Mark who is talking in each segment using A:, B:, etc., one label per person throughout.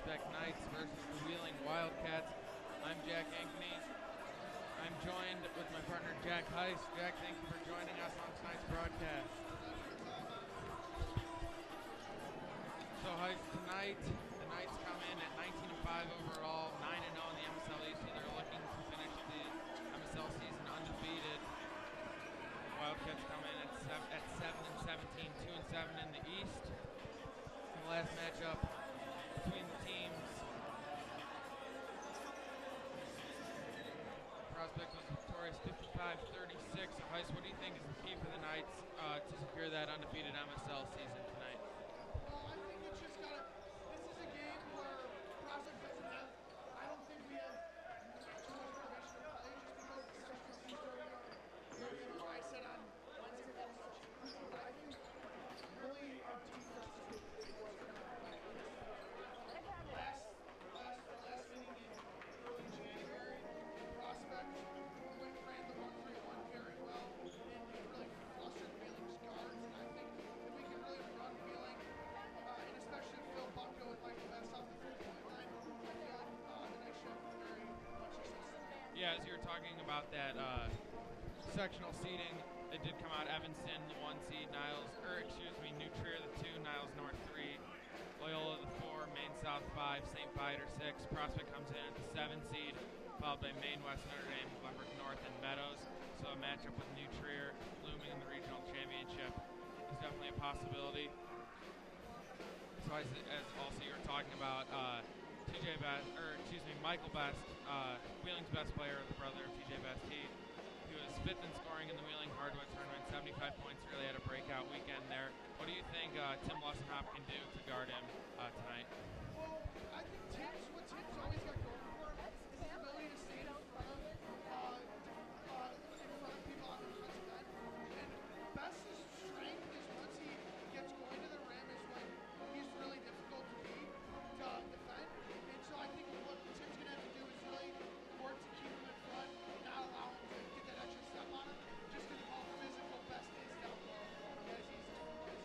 A: Prospect Knights versus the Wheeling Wildcats. I'm Jack Ankney. I'm joined with my partner Jack Heiss. Jack, thank you for joining us on tonight's broadcast. So Heiss, tonight the Knights come in at 19-5 overall, 9-0 in the MSL East, so they're looking to finish the MSL season undefeated. Wildcats come in at 7-17, 2-7 in the East. The last matchup between the teams, Prospect was victorious 55-36. So Heiss, what do you think is the key for the Knights to secure that undefeated MSL season tonight?
B: I think it's just gotta. This is a game where Prospect doesn't have. I don't think we have too much motivation to play just because the sectional season. I said on Wednesday that was such. But I think really our defense is last meeting in early January, Prospect ran the 1-3-1 very well and really flustered Wheeling's guards. And I think if we can really run Wheeling, and especially Phil Bucko and Michael Best off the 3-point line, I feel like the Knights should have very much success.
A: Yeah, as you were talking about that sectional seeding, they did come out Evanston, the 1 seed, New Trier, the 2, Niles North 3, Loyola, the 4, Maine South 5, St. Viator 6. Prospect comes in at the 7 seed, followed by Maine West, Notre Dame, Glenbrook North, and Meadows. So a matchup with New Trier looming in the regional championship is definitely a possibility. So as also you were talking about, Michael Best, Wheeling's best player, the brother of TJ Best. He was 5th in scoring in the Wheeling Hardwood tournament, 75 points, really had a breakout weekend there. What do you think Tim Lussenhop can do to guard him tonight?
B: Well, I think what Tim's always got going for him is his ability to stay in front of people on the defensive end. And Best's strength is once he gets going to the rim is when he's really difficult to beat, to defend. And so I think what Tim's going to have to do is really work to keep him in front, not allow him to get that extra step on him, just because of how physical Best is down low as he's quarterback.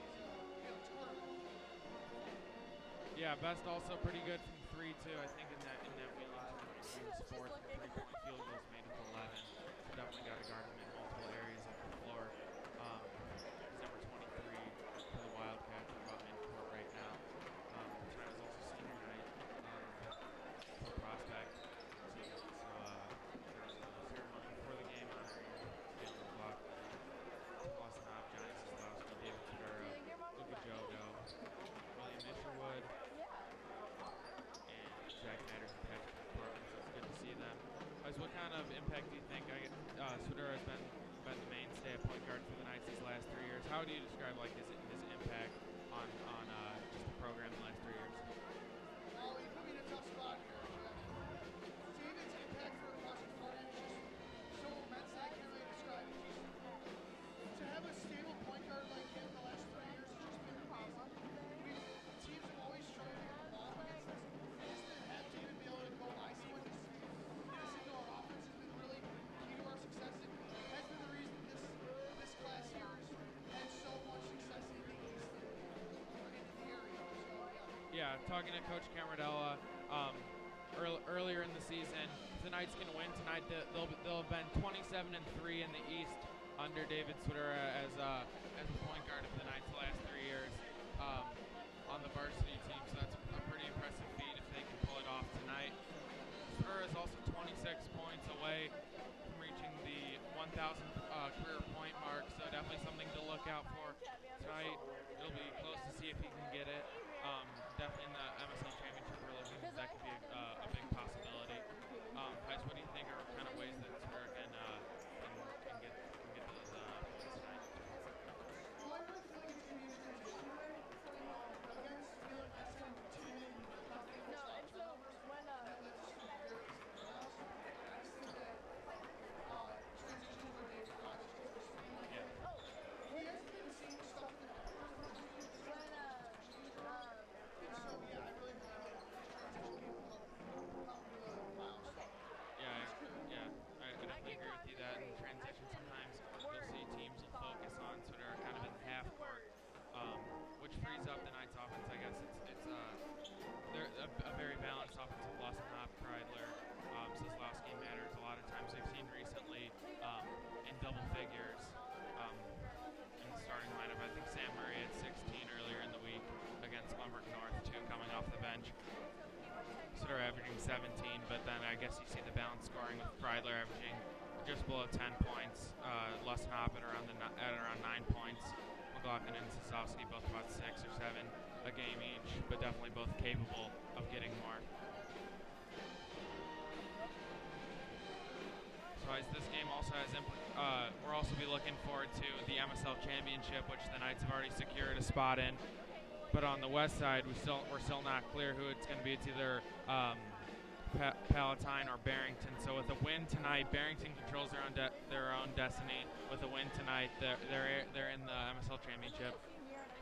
A: Yeah, Best also pretty good from 3 too. I think in that Wheeling tournament he was 4th for 3-point field goals, made it to 11. So definitely got to guard him in multiple areas of the floor. He's number 23 for the Wildcats about midcourt right now. Tonight is also senior night for Prospect. So there's a ceremony before the game honoring Jalen McLaughlin, Austin Hobb, Johnny Sislowski, David Fedora, Luka Jogo, William Isherwood, and Zach Matters and Patrick McPartland, so it's good to see them. What kind of impact do you think Fedora has been the mainstay at point guard for the Knights these last 3 years? How do you describe his impact on just the program the last 3 years?
B: Oh, he put me in a tough spot here. David's impact for the Prospect program is just so immense that I can't really describe it. To have a stable point guard like him the last 3 years has just been amazing. Teams have always struggled to get the ball against us. Just to have David be able to go icy when he's get us into our offense has been really key to our success. It has been the reason this class here has had so much success in the East and in the area. So,
A: yeah, talking to Coach Camaradella earlier in the season, if the Knights can win tonight, they'll have been 27-3 in the East under David Swidera as the point guard of the Knights the last 3 years on the varsity team. So that's a pretty impressive feat if they can pull it off tonight. Swidera is also 26 points away from reaching the 1,000 career point mark, so definitely something to look out for tonight. It'll be close to see if he can get it. Definitely in the MSL Championship, we're looking at that could be a big possibility. Heiss, what do you think are kind of ways that Swidera can get those points tonight?
B: Well, I really feel like it's going to be a transition against Wheeling. That's going to continue to stop turnovers. That lets us do very easy runs. And I just think that transition for David Rogers just was really good. He hasn't been seeing stuff in the numbers. And so, yeah,
A: coming off the bench. Sort of averaging 17, but then I guess you see the balance scoring with Kreidler averaging just below 10 points, Lesson Hop at around 9 points. McLaughlin and Sosowski both about 6 or 7 a game each, but definitely both capable of getting more. So this game also has we'll also be looking forward to the MSL Championship, which the Knights have already secured a spot in. But on the west side, we're still not clear who it's going to be. It's either Palatine or Barrington. So with a win tonight, Barrington controls their own destiny. With a win tonight, they're in the MSL Championship.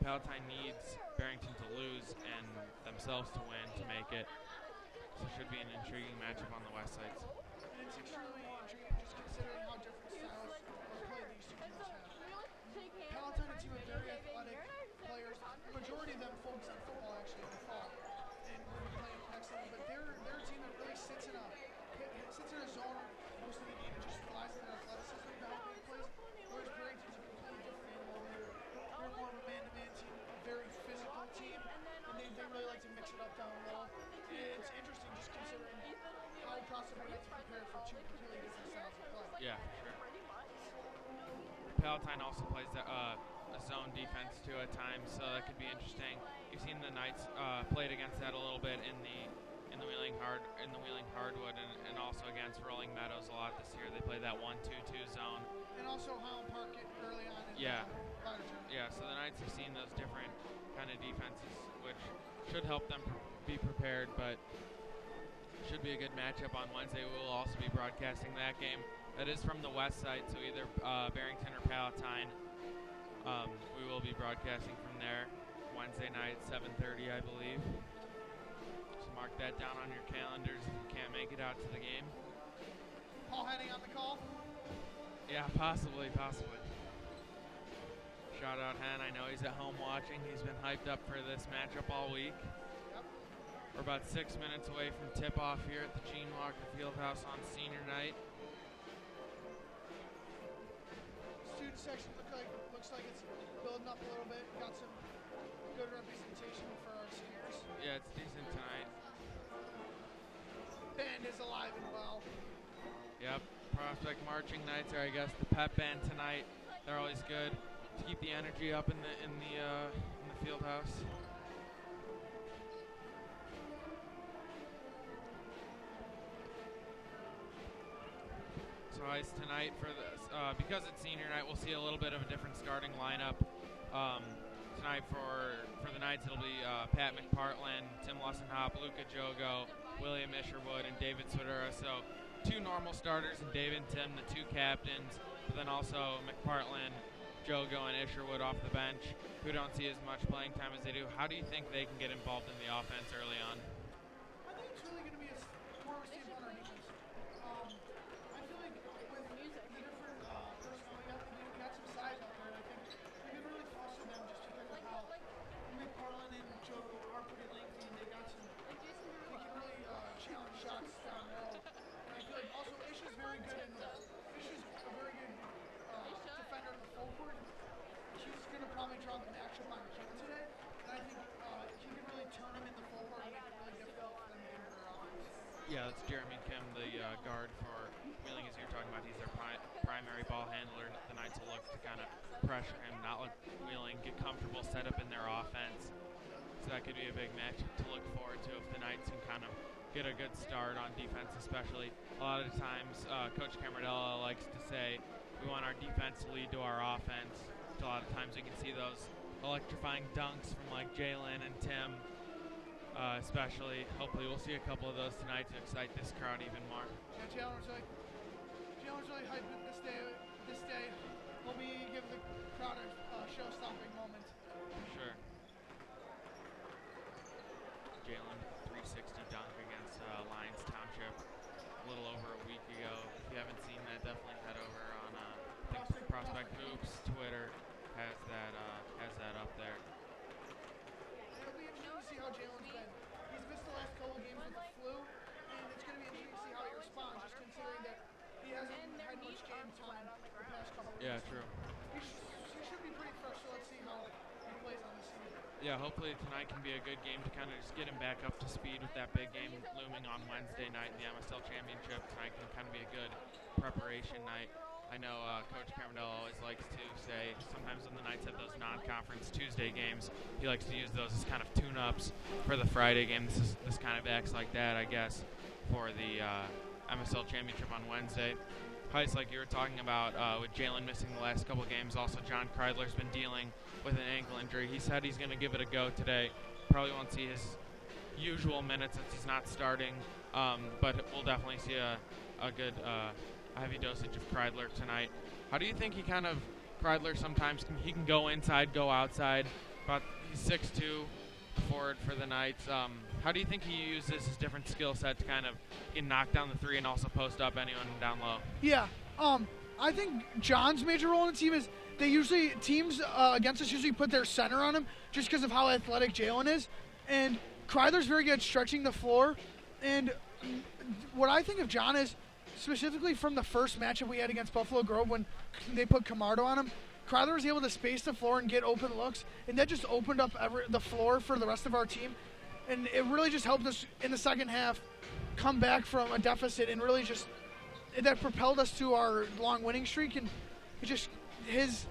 A: Palatine needs Barrington to lose and themselves to win to make it. So it should be an intriguing matchup on the west side.
B: And it's extremely intriguing just considering how different styles of play these two teams have. Palatine and team of very athletic players. The majority of them focus on football actually in the fall and will be playing next level. But they're a team that really sits in a zone most of the game and just relies on their athleticism to help make plays. Whereas Barrington's a completely different animal. They're more of a man-to-man team, a very physical team, and they really like to mix it up down low. And it's interesting just considering how possibly it's prepared for two completely different styles of play.
A: Yeah, sure. Palatine also plays a zone defense too at times, so that could be interesting. You've seen the Knights played against that a little bit in the Wheeling Hardwood and also against Rolling Meadows a lot this year. They played that 1-2-2 zone.
B: And also Holland Park early on in
A: yeah.
B: the latter term.
A: Yeah, so the Knights have seen those different kind of defenses, which should help them be prepared, but should be a good matchup on Wednesday. We will also be broadcasting that game. That is from the west side, so either Barrington or Palatine. We will be broadcasting from there Wednesday night, 7:30, I believe. So mark that down on your calendars if you can't make it out to the game.
B: Paul Henning on the call?
A: Yeah, possibly. Shout out Hen. I know he's at home watching. He's been hyped up for this matchup all week.
B: Yep.
A: We're about 6 minutes away from tip-off here at the Gene Walker Fieldhouse on senior night.
B: Student section looks like it's building up a little bit. Got some good representation for our seniors.
A: Yeah, it's decent tonight.
B: Band is alive and well.
A: Yep, Prospect Marching Nights are, I guess, the pep band tonight. They're always good to keep the energy up in the field house. So ice tonight for this, because it's senior night, we'll see a little bit of a different starting lineup. Tonight for the Knights, it'll be Pat McPartland, Tim Lessenhop, Luca Jogo, William Isherwood, and David Swidera. So 2 normal starters in David and Tim, the 2 captains, but then also McPartland, Jogo, and Isherwood off the bench, who don't see as much playing time as they do. How do you think they can get involved in the offense early on?
B: I think it's really going to be more of a stamp on our defense. I feel like with the different personnel we got some size out there, and I think we could really foster them just because of how McPartland and Jogo are pretty lengthy, and they can really challenge shots down low. And I feel like also Isha's very good Isha's a very good defender in the full court. She's going to probably draw the matchup on Kim today, and I think he can really turn him in the full court and make it really difficult for them to get into their offense.
A: Yeah, that's Jeremy Kim, the guard for Wheeling, as you're talking about. He's their primary ball handler. The Knights will look to kind of pressure him, not let Wheeling get comfortable, set up in their offense. So that could be a big matchup to look forward to if the Knights can kind of get a good start on defense, especially. A lot of the times, Coach Camaradella likes to say, we want our defense to lead to our offense. So a lot of times we can see those electrifying dunks from like Jalen and Tim, especially. Hopefully we'll see a couple of those tonight to excite this crowd even more.
B: Yeah, Jalen's really hyped this day. We'll be giving the crowd a show-stopping moment.
A: Sure. Jalen, 360 dunk against Lyons Township a little over a week ago. If you haven't seen that, definitely head over on Prospect Hoops. Twitter has that up there.
B: It'll be interesting to see how Jalen's been. He's missed the last couple games with the flu, and it's going to be interesting to see how he responds, just considering that he hasn't had much game time the past couple of weeks.
A: Yeah, true.
B: He should be pretty fresh, so let's see how he plays on this season.
A: Yeah, hopefully tonight can be a good game to kind of just get him back up to speed with that big game looming on Wednesday night in the MSL Championship. Tonight can kind of be a good preparation night. I know Coach Caramello always likes to say sometimes when the Knights have those non-conference Tuesday games, he likes to use those as kind of tune-ups for the Friday game. This kind of acts like that, I guess, for the MSL Championship on Wednesday. Heiss, like you were talking about, with Jalen missing the last couple games, also John Kreidler's been dealing with an ankle injury. He said he's going to give it a go today. Probably won't see his usual minutes since he's not starting, but we'll definitely see a good heavy dosage of Kreidler tonight. How do you think Kreidler sometimes he can go inside, go outside, but he's 6'2", forward for the Knights. How do you think he uses his different skill set to kind of knock down the three and also post up anyone down low?
B: Yeah, I think John's major role in the team is teams against us usually put their center on him just because of how athletic Jalen is, and Kreidler's very good at stretching the floor. And what I think of John is specifically from the first matchup we had against Buffalo Grove when they put Camardo on him, Kreidler was able to space the floor and get open looks, and that just opened up the floor for the rest of our team. And it really just helped us in the second half come back from a deficit and really just that propelled us to our long winning streak. And it just his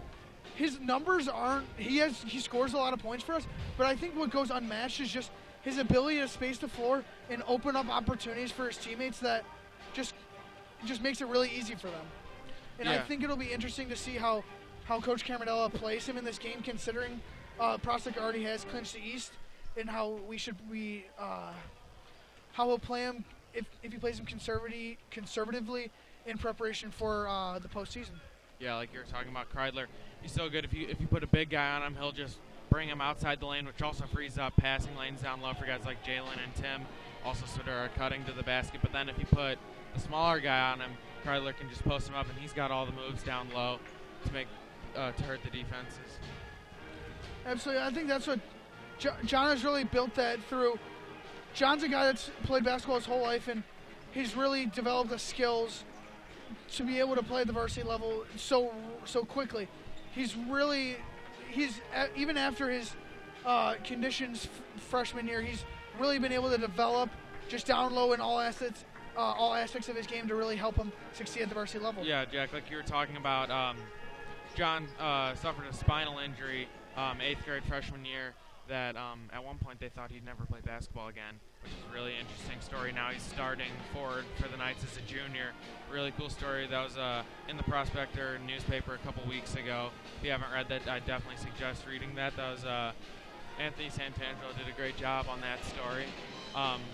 B: numbers aren't he scores a lot of points for us, but I think what goes unmatched is just his ability to space the floor and open up opportunities for his teammates that just makes it really easy for them. And I think it'll be interesting to see how Coach Caramello plays him in this game, considering Prospect already has clinched the East, and how he'll play him if he plays him conservatively in preparation for the postseason.
A: Yeah, like you were talking about Kreidler, he's so good. If you put a big guy on him, he'll just bring him outside the lane, which also frees up passing lanes down low for guys like Jalen and Tim. Also, sort of cutting to the basket. But then if you put a smaller guy on him, Kreidler can just post him up, and he's got all the moves down low to hurt the defenses.
B: Absolutely, I think that's what John has really built that through. John's a guy that's played basketball his whole life, and he's really developed the skills to be able to play at the varsity level so quickly. Even after his conditions freshman year, he's really been able to develop just down low in all aspects of his game to really help him succeed at the varsity level.
A: Yeah, Jack, like you were talking about, John suffered a spinal injury 8th grade freshman year that at one point they thought he'd never play basketball again, which is a really interesting story. Now he's starting forward for the Knights as a junior. Really cool story. That was in the Prospector newspaper a couple weeks ago. If you haven't read that, I definitely suggest reading that. That was Anthony Santangelo did a great job on that story.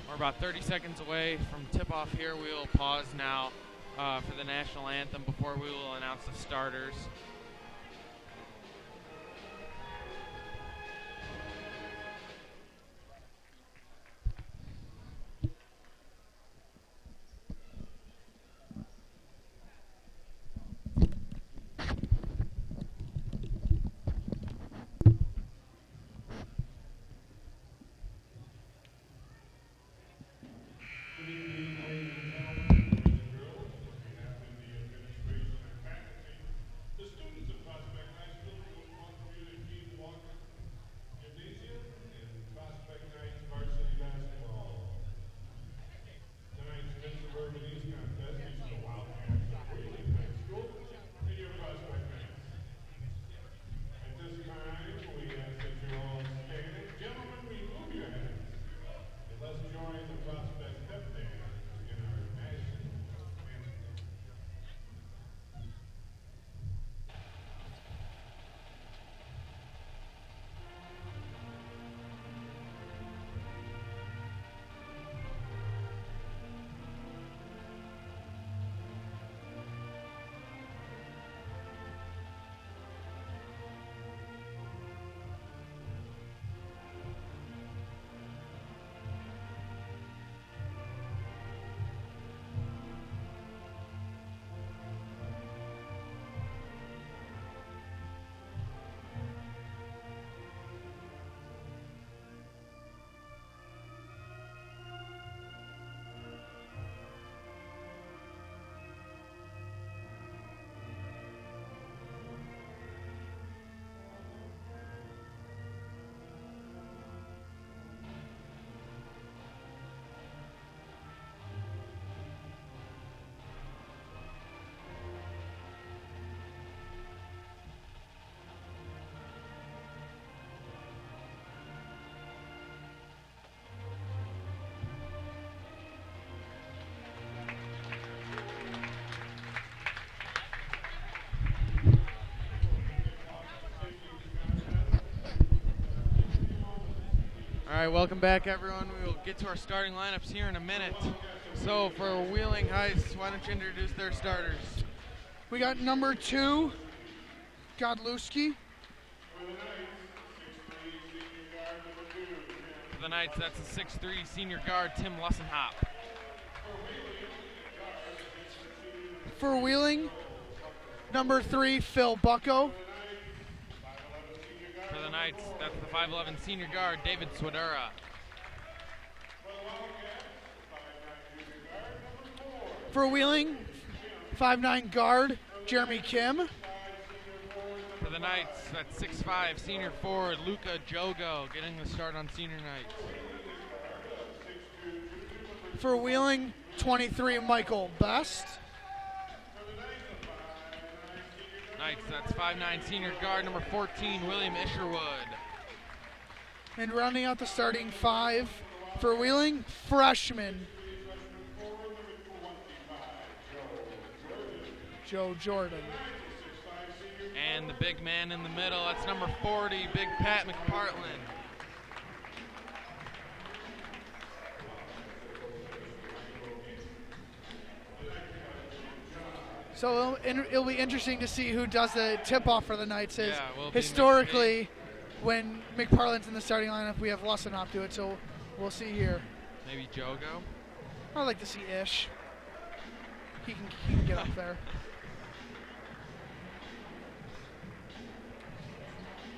A: We're about 30 seconds away from tip-off here. We will pause now for the national anthem before we will announce the starters. All right, welcome back, everyone. We will get to our starting lineups here in a minute. So for Wheeling Heights, why don't you introduce their starters?
B: We got number 2, Godlewski.
A: For the Knights, that's a 6'3" senior guard, Tim Lussenhop.
B: For Wheeling, number 3, Phil Bucko.
A: For the Knights, that's the 5'11" senior guard, David Swidera.
B: For Wheeling, 5'9" guard, Jeremy Kim.
A: For the Knights, that's 6'5" senior forward, Luca Jogo, getting the start on senior night.
B: For Wheeling, 23, Michael Best.
A: Knights, that's 5'9" senior guard, number 14, William Isherwood.
B: And rounding out the starting 5 for Wheeling, freshman, Joe Jordan.
A: And the big man in the middle, that's number 40, Big Pat McPartland.
B: So it'll be interesting to see who does the tip-off for the Knights.
A: Historically,
B: when McParland's in the starting lineup, we have Lussenhop do it, so we'll see here.
A: Maybe Jogo?
B: I'd like to see Ish. He can get up there.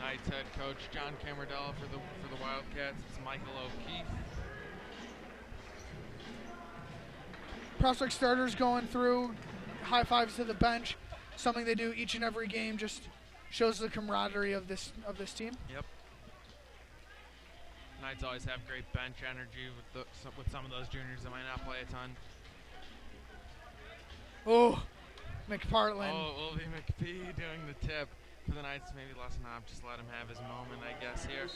A: Knights head coach John Camardella for the Wildcats. It's Michael O'Keefe.
B: Prospect starters going through, high fives to the bench. Something they do each and every game, just shows the camaraderie of this team.
A: Yep. Knights always have great bench energy with some of those juniors that might not play a ton.
B: Oh, McPartland.
A: Oh, it will be McPhee doing the tip. For the Knights, maybe Lussenhop, just let him have his moment, I guess, here.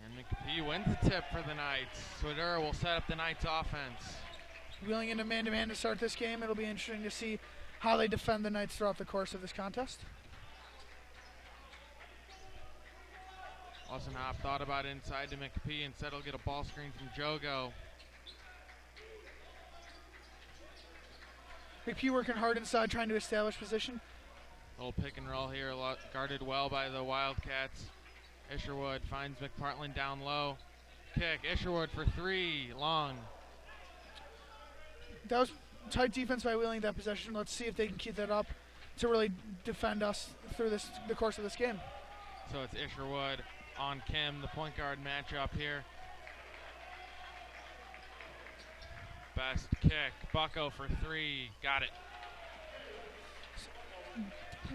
A: And McPhee wins the tip for the Knights. Swidera will set up the Knights' offense.
B: Wheeling into man-to-man to start this game. It'll be interesting to see how they defend the Knights throughout the course of this contest.
A: Lussenhop thought about inside to McPhee. Instead, he'll get a ball screen from Jogo.
B: McPhee working hard inside, trying to establish position.
A: Little pick and roll here, guarded well by the Wildcats. Isherwood finds McPartland down low. Kick, Isherwood for 3, long.
B: That was tight defense by Wheeling that possession. Let's see if they can keep that up to really defend us through the course of this game.
A: So it's Isherwood on Kim, the point guard matchup here. Best kick, Bucko for 3, got it.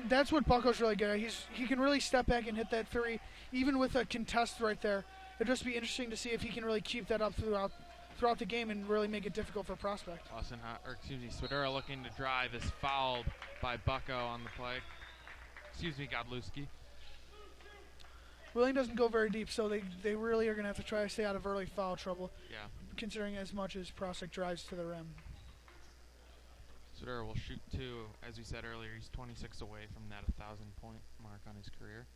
B: That's what Bucko's really good at. He can really step back and hit that 3, even with a contest right there. It'll just be interesting to see if he can really keep that up throughout the game and really make it difficult for Prospect.
A: Swidera looking to drive is fouled by Bucko on the play. Godlewski.
B: Wheeling doesn't go very deep, so they really are going to have to try to stay out of early foul trouble.
A: Yeah.
B: Considering as much as Prospect drives to the rim.
A: Swidera will shoot 2. As we said earlier, he's 26 away from that 1,000-point mark on his career.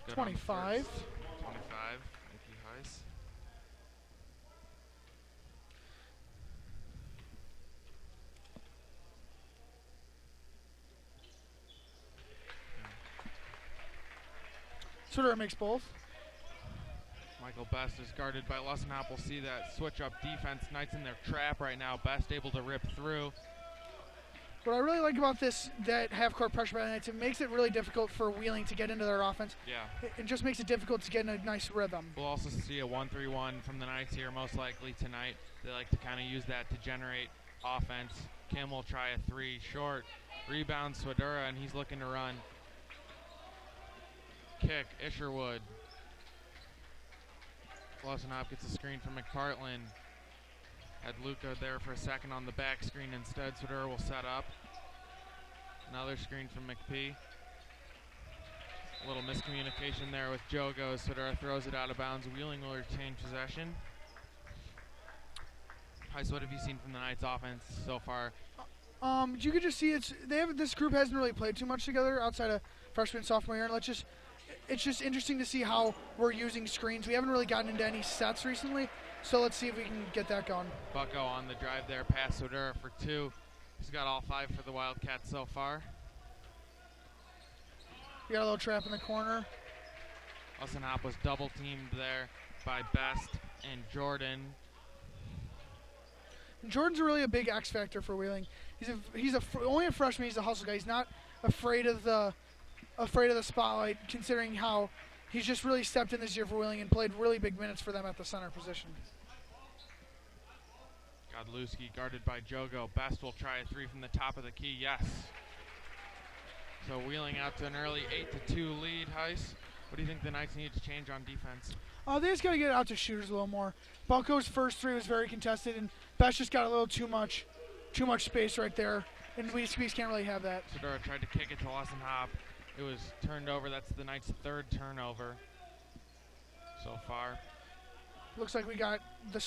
A: Good
B: 25.
A: 25, Mickey Heiss.
B: Swidera makes both.
A: Michael Best is guarded by Lussenhop. We'll see that switch-up defense. Knights in their trap right now. Best able to rip through.
B: What I really like about that half-court pressure by the Knights, it makes it really difficult for Wheeling to get into their offense.
A: Yeah.
B: It just makes it difficult to get in a nice rhythm.
A: We'll also see a 1-3-1 from the Knights here, most likely tonight. They like to kind of use that to generate offense. Kim will try a 3 short. Rebound Swidera, and he's looking to run. Kick, Isherwood. Lussenhop gets a screen from McPartland. Had Luca there for a second on the back screen instead. Swidera will set up. Another screen from McPhee. A little miscommunication there with Jogo. Swidera throws it out of bounds. Wheeling will retain possession. Heiss, what have you seen from the Knights offense so far?
B: You could just see this group hasn't really played too much together outside of freshman, sophomore year. And it's just interesting to see how we're using screens. We haven't really gotten into any sets recently, so let's see if we can get that going.
A: Bucko on the drive there, pass Swidera for 2. He's got all 5 for the Wildcats so far.
B: We got a little trap in the corner.
A: Lesson Hop was double teamed there by Best and Jordan.
B: And Jordan's really a big X factor for Wheeling. He's only a freshman. He's a hustle guy. He's not afraid of the spotlight, considering how he's just really stepped in this year for Wheeling and played really big minutes for them at the center position.
A: Godlewski guarded by Jogo. Best will try a 3 from the top of the key. Yes. So Wheeling out to an early 8-2 lead. Heis, what do you think the Knights need to change on defense?
B: They just got to get out to shooters a little more. Bucko's first 3 was very contested, and Best just got a little too much space right there, and we can't really have that.
A: Swidera tried to kick it to Lesson Hop. It was turned over. That's the Knights' 3rd turnover so far.
B: Looks like we got the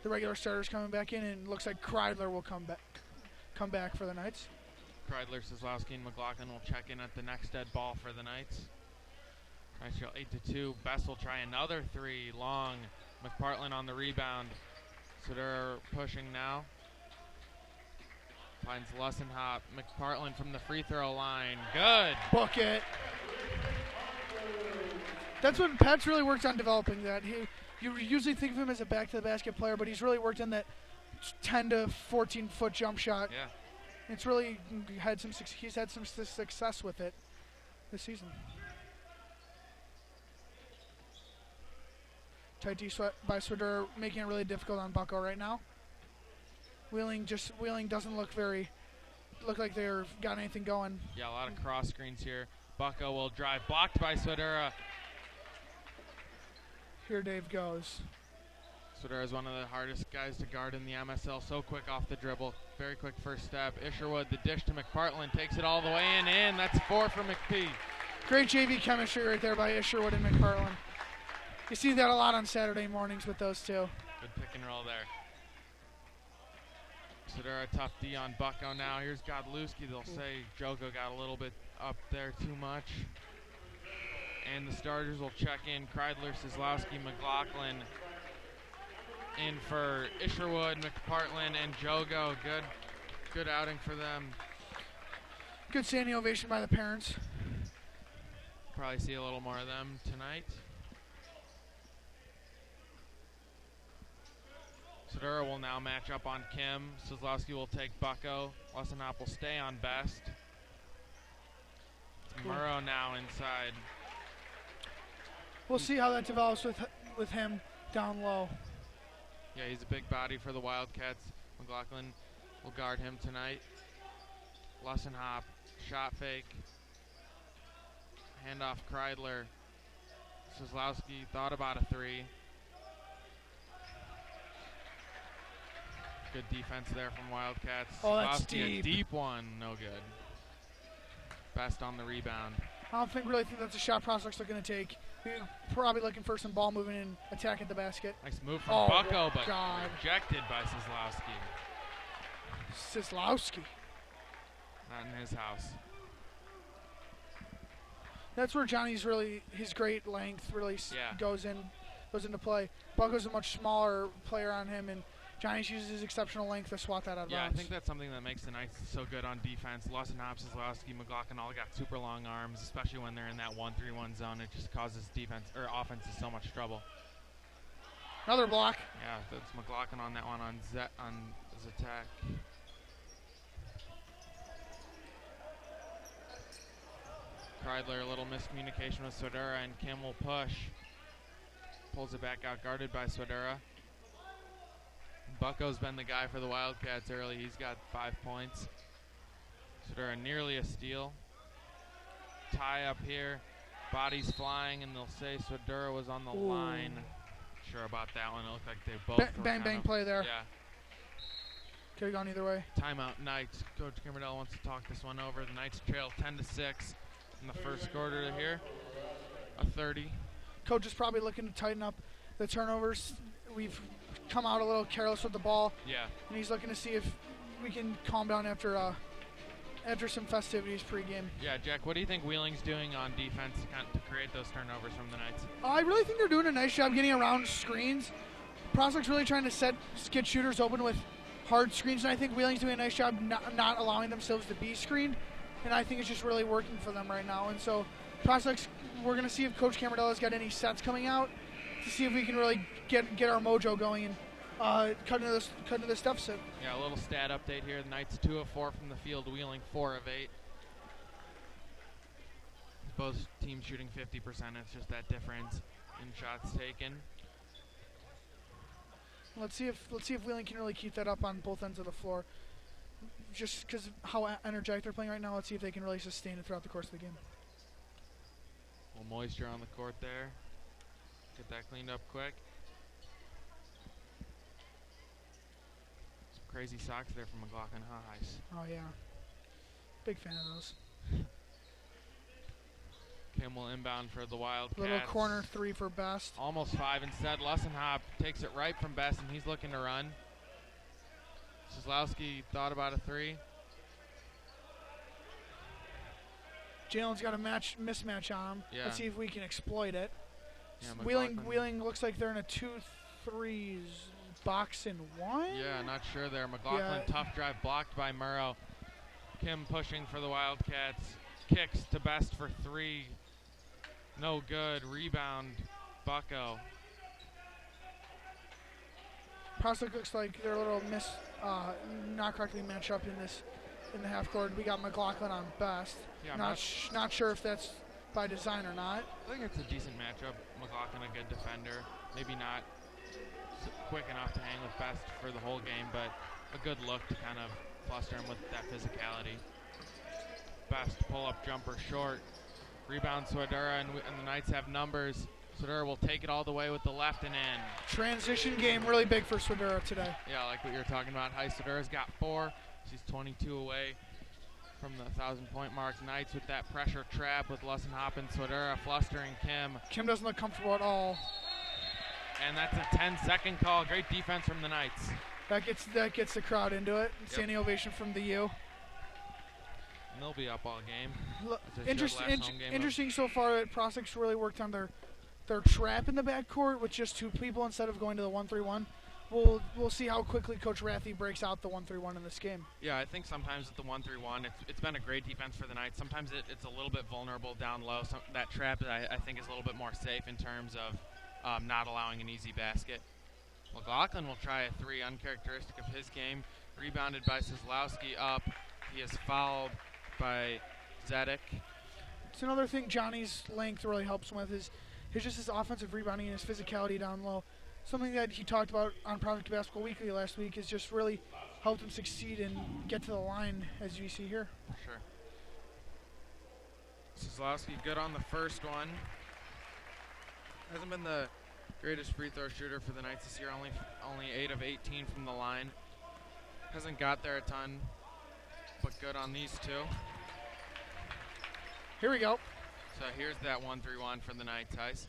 B: regular starters coming back in, and looks like Kreidler will come back for the Knights.
A: Kreidler, Seslowski, and McLaughlin will check in at the next dead ball for the Knights. Knights trail 8-2. Best will try another 3 long. McPartland on the rebound. Swidera pushing now. Finds Lesson Hop. McPartland from the free throw line. Good.
B: Book it. That's what Pat's really worked on developing. That you usually think of him as a back to the basket player, but he's really worked on that 10 to 14 foot jump shot.
A: Yeah.
B: He's had some success with it this season. Tight D by Swidera, making it really difficult on Bucko right now. Wheeling doesn't look like they're got anything going.
A: Yeah, a lot of cross screens here. Bucko will drive, blocked by Swidera.
B: Here Dave goes.
A: Swidera is one of the hardest guys to guard in the MSL. So quick off the dribble, very quick first step. Isherwood, the dish to McPartland, takes it all the way in. That's 4 for McPhee.
B: Great JV chemistry right there by Isherwood and McPartland. You see that a lot on Saturday mornings with those two.
A: Good pick and roll there. Swidera, tough D on Bucko now. Here's Godlewski. They'll say Jogo got a little bit up there too much. And the starters will check in. Kreidler, Seslowski, McLaughlin. In for Isherwood, McPartland, and Jogo. Good outing for them.
B: Good standing ovation by the parents.
A: Probably see a little more of them tonight. Swidera will now match up on Kim. Seslowski will take Bucko. Lesson Hop will stay on Best. It's Murrow now inside.
B: We'll see how that develops with him down low.
A: Yeah, he's a big body for the Wildcats. McLaughlin will guard him tonight. Lesson Hop, shot fake. Handoff Kreidler. Seslowski thought about a 3. Good defense there from Wildcats.
B: Oh, that's
A: Seslowski,
B: deep.
A: A deep one, no good. Best on the rebound.
B: I don't really think that's a shot prospects are going to take. We're probably looking for some ball movement and attack at the basket.
A: Nice move from Bucko, but
B: God.
A: rejected by Seslowski.
B: Seslowski.
A: Not in his house.
B: That's where Johnny's his great length really goes into play. Bucko's a much smaller player on him, and Johnny's uses his exceptional length to swat that out of bounds.
A: Yeah, I think that's something that makes the Knights so good on defense. Lesson Hop, Seslowski, McLaughlin all got super long arms, especially when they're in that 1-3-1 zone. It just causes offenses so much trouble.
B: Another block.
A: Yeah, that's McLaughlin on that one on his attack. Kreidler, a little miscommunication with Swidera, and Kim will push. Pulls it back out, guarded by Swidera. Bucko's been the guy for the Wildcats early. He's got 5 points. Swidera nearly a steal. Tie up here. Bodies flying, and they'll say Swidera was on the line. Sure about that one. It looked like they both
B: bang play there.
A: Yeah.
B: Could have gone either way.
A: Timeout Knights. Coach Kimmerdell wants to talk this one over. The Knights trail 10-6 in the first quarter here. A 30.
B: Coach is probably looking to tighten up the turnovers. We've come out a little careless with the ball.
A: Yeah.
B: And he's looking to see if we can calm down after after some festivities pregame.
A: Yeah, Jack, what do you think Wheeling's doing on defense to create those turnovers from the Knights?
B: I really think they're doing a nice job getting around screens. Prospect's really trying to get shooters open with hard screens, and I think Wheeling's doing a nice job not allowing themselves to be screened, and I think it's just really working for them right now. And so Prospects, we're going to see if Coach Camarella's got any sets coming out to see if we can really get our mojo going and cut into this deficit.
A: Yeah, a little stat update here. The Knights 2 of 4 from the field, Wheeling 4 of 8. Both teams shooting 50%. It's just that difference in shots taken.
B: Let's see if Wheeling can really keep that up on both ends of the floor. Just because how energetic they're playing right now, let's see if they can really sustain it throughout the course of the game.
A: A little moisture on the court there. Get that cleaned up quick. Some crazy socks there from McLaughlin Highs.
B: Oh yeah, big fan of those.
A: Kim will inbound for the Wildcats.
B: Little corner three for Best.
A: Almost 5 instead. Lussenhop takes it right from Best, and he's looking to run. Kozlowski thought about a 3.
B: Jalen's got a mismatch on him.
A: Yeah.
B: Let's see if we can exploit it.
A: Yeah,
B: Wheeling looks like they're in a 2-3 box and 1.
A: Yeah, not sure there. McLaughlin, tough drive blocked by Murrow. Kim pushing for the Wildcats. Kicks to Best for 3. No good. Rebound, Bucko.
B: Prospect looks like they're a little not correctly matched up in the half court. We got McLaughlin on Best.
A: Yeah,
B: not sure if that's by design or not.
A: I think it's a decent matchup. McLaughlin, a good defender. Maybe not quick enough to hang with Best for the whole game, but a good look to kind of fluster him with that physicality. Best pull-up jumper short. Rebound Swedera, and the Knights have numbers. Swedera will take it all the way with the left and in.
B: Transition game really big for Swedera today.
A: Yeah, like what you were talking about. Swedera's got 4. She's 22 away from the 1,000-point mark. Knights with that pressure trap with Lussenhop and Swedera flustering Kim.
B: Kim doesn't look comfortable at all.
A: And that's a 10-second call. Great defense from the Knights.
B: That gets the crowd into it. Standing ovation from the U.
A: And they'll be up all game.
B: Interesting so far that Prospects really worked on their trap in the backcourt with just 2 people instead of going to the 1-3-1. We'll see how quickly Coach Rathie breaks out the 1-3-1 in this game.
A: Yeah, I think sometimes with the 1-3-1, it's been a great defense for the Knights. Sometimes it's a little bit vulnerable down low. That trap I think is a little bit more safe in terms of not allowing an easy basket. McLaughlin will try a 3, uncharacteristic of his game. Rebounded by Kozlowski up. He is fouled by Zedek.
B: It's another thing Johnny's length really helps him with is his offensive rebounding and his physicality down low. Something that he talked about on Project Basketball Weekly last week is just really helped him succeed and get to the line, as you see here.
A: Sure. Kozlowski good on the first one. Hasn't been the greatest free throw shooter for the Knights this year. Only 8 of 18 from the line. Hasn't got there a ton, but good on these 2.
B: Here we go.
A: So here's that 1-3-1 for the Knights, Heis.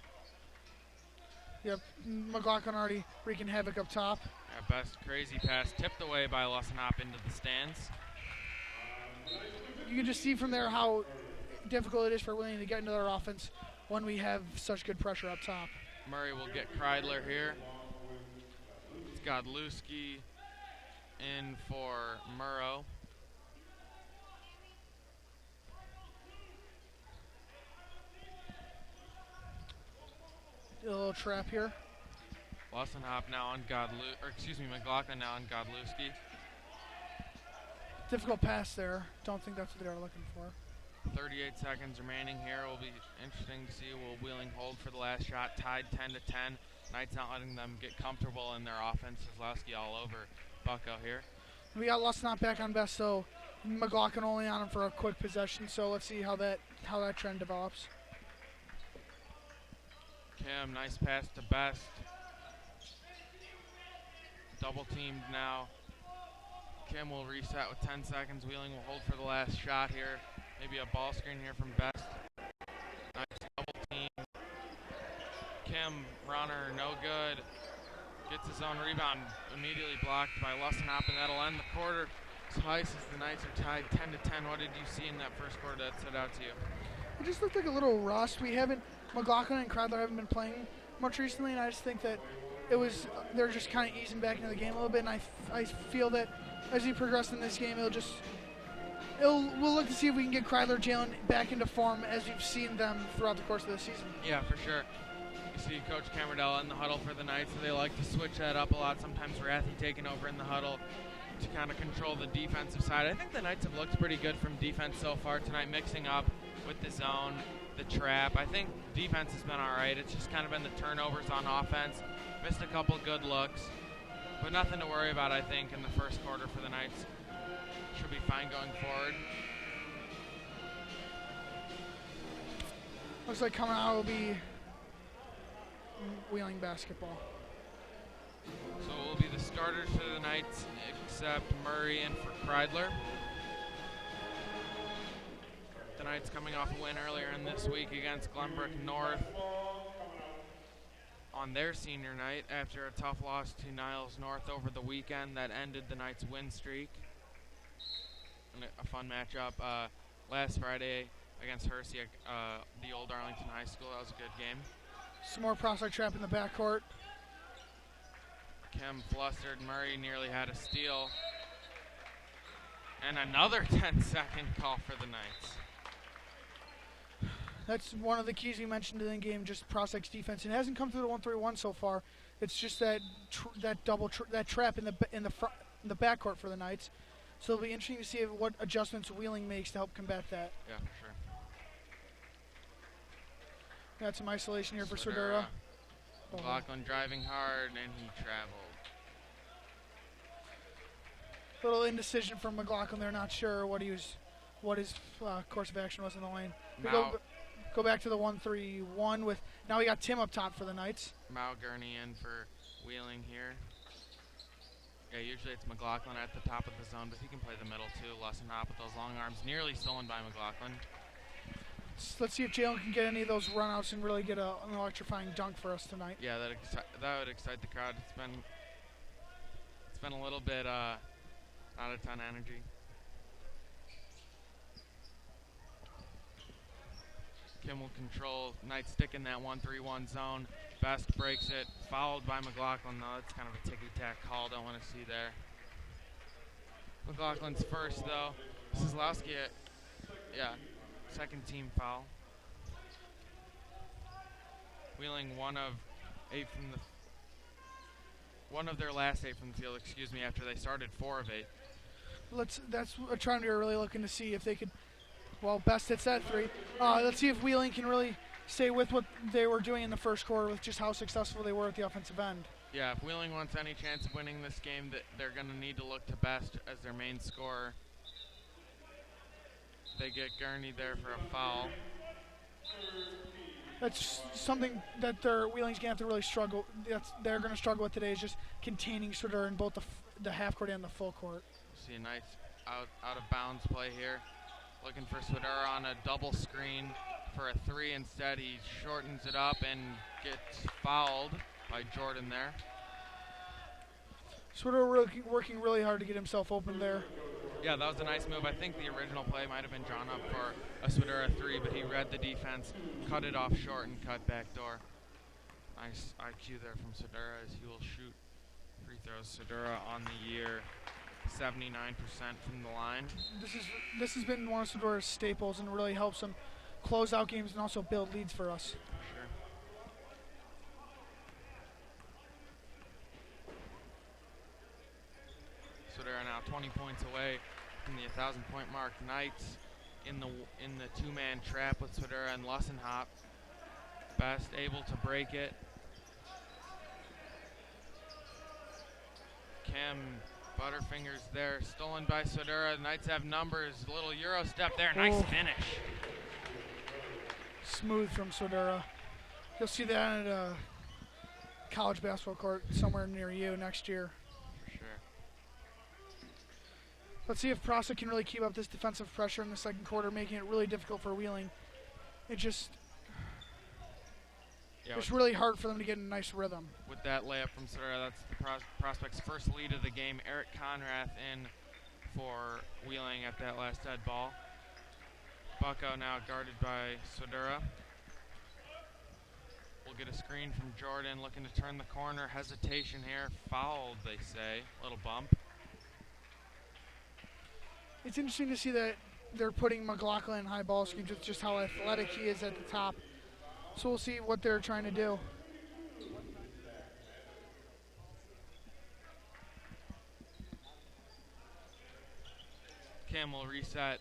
B: Yep, McLaughlin already wreaking havoc up top.
A: Yeah, Best crazy pass tipped away by Lussenhop into the stands.
B: You can just see from there how difficult it is for Wheeling to get into their offense when we have such good pressure up top.
A: Murray will get Kreidler here. It's Godlewski in for Murrow.
B: A little trap here.
A: Lussenhop now on McLaughlin now on Godlewski.
B: Difficult pass there. Don't think that's what they were looking for.
A: 38 seconds remaining here. Will be interesting to see. Will Wheeling hold for the last shot? Tied 10-10. Knights not letting them get comfortable in their offense. Kozlowski all over Bucko here.
B: We got Lussenhop back on Best, so McLaughlin only on him for a quick possession. So let's see how that trend develops.
A: Kim, nice pass to Best. Double teamed now. Kim will reset with 10 seconds. Wheeling will hold for the last shot here. Maybe a ball screen here from Best. Nice double team. Kim, runner, no good. Gets his own rebound, immediately blocked by Lussenhop, and that'll end the quarter. Twice as the Knights are tied 10-10. What did you see in that first quarter that stood out to you?
B: It just looked like a little rust. McLaughlin and Kreidler haven't been playing much recently, and I just think that they're just kind of easing back into the game a little bit, and I feel that as we progress in this game, we'll look to see if we can get Kreidler, Jalen back into form as we've seen them throughout the course of the season.
A: Yeah, for sure. You see Coach Camardella in the huddle for the Knights, so they like to switch that up a lot. Sometimes Rathy taking over in the huddle to kind of control the defensive side. I think the Knights have looked pretty good from defense so far tonight, mixing up with the zone, the trap. I think defense has been all right. It's just kind of been the turnovers on offense. Missed a couple good looks, but nothing to worry about, I think, in the first quarter for the Knights. Should be fine going forward.
B: Looks like coming out will be Wheeling basketball.
A: So it will be the starters for the Knights, except Murray and for Kreidler. The Knights coming off a win earlier in this week against Glenbrook North on their senior night after a tough loss to Niles North over the weekend that ended the Knights' win streak. And a fun matchup last Friday against Hersey, the old Arlington High School. That was a good game.
B: Some more prospect trap in the backcourt.
A: Kim flustered. Murray nearly had a steal. And another 10-second call for the Knights.
B: That's one of the keys we mentioned in the game, just prospects defense. It hasn't come through the 1-3-1 so far. It's just that trap in the backcourt for the Knights. So it'll be interesting to see what adjustments Wheeling makes to help combat that.
A: Yeah, for sure.
B: Got some isolation here for Swedera.
A: McLaughlin driving hard, and he traveled.
B: Little indecision from McLaughlin. They're not sure what his course of action was in the lane. We go back to the 1-3-1 with now we got Tim up top for the Knights.
A: Mao Gurney in for Wheeling here. Yeah, usually it's McLaughlin at the top of the zone, but he can play the middle too. Lussenhop with those long arms, nearly stolen by McLaughlin.
B: Let's see if Jalen can get any of those runouts and really get an electrifying dunk for us tonight.
A: Yeah, that would excite the crowd. It's been a little bit not a ton of energy. Kim will control. Knights stick in that 1-3-1 zone. Best breaks it, fouled by McLaughlin, though. That's kind of a ticky-tack call. Don't want to see there. McLaughlin's first, though. Sislowski, second team foul. Wheeling one of their last 8 from the field, after they started 4 of 8.
B: That's a trend we were really looking to see if they could. Well, Best hits that 3. Let's see if Wheeling can really stay with what they were doing in the first quarter with just how successful they were at the offensive end.
A: Yeah, if Wheeling wants any chance of winning this game, they're going to need to look to Best as their main scorer. They get Gurney there for a foul.
B: That's something that Wheeling's going to have to really struggle. They're going to struggle with today is just containing Sutter in both the half court and the full court.
A: See a nice out of bounds play here. Looking for Swedera on a double screen for a 3. Instead, he shortens it up and gets fouled by Jordan there.
B: Swedera working really hard to get himself open there.
A: Yeah, that was a nice move. I think the original play might have been drawn up for a Swedera 3, but he read the defense, cut it off short, and cut back door. Nice IQ there from Swedera as he will shoot free throws. Swedera on the year, 79% from the line.
B: This has been one of Swedera's staples and really helps them close out games and also build leads for us.
A: Swedera now 20 points away from the 1,000-point mark. Knights in the 2-man trap with Swedera and Lussenhop. Best able to break it. Kim Butterfingers there, stolen by Swedera. The Knights have numbers. A little Euro step there. Nice finish.
B: Smooth from Swedera. You'll see that at a college basketball court somewhere near you next year.
A: For sure.
B: Let's see if Prasa can really keep up this defensive pressure in the second quarter, making it really difficult for Wheeling. It's really hard for them to get in a nice rhythm.
A: With that layup from Swedera, that's the Prospects' first lead of the game. Eric Conrath in for Wheeling at that last dead ball. Bucko now guarded by Swidura. We'll get a screen from Jordan, looking to turn the corner. Hesitation here. Fouled, they say. Little bump.
B: It's interesting to see that they're putting McLaughlin in high ball screens with just how athletic he is at the top. So we'll see what they're trying to do.
A: Cam will reset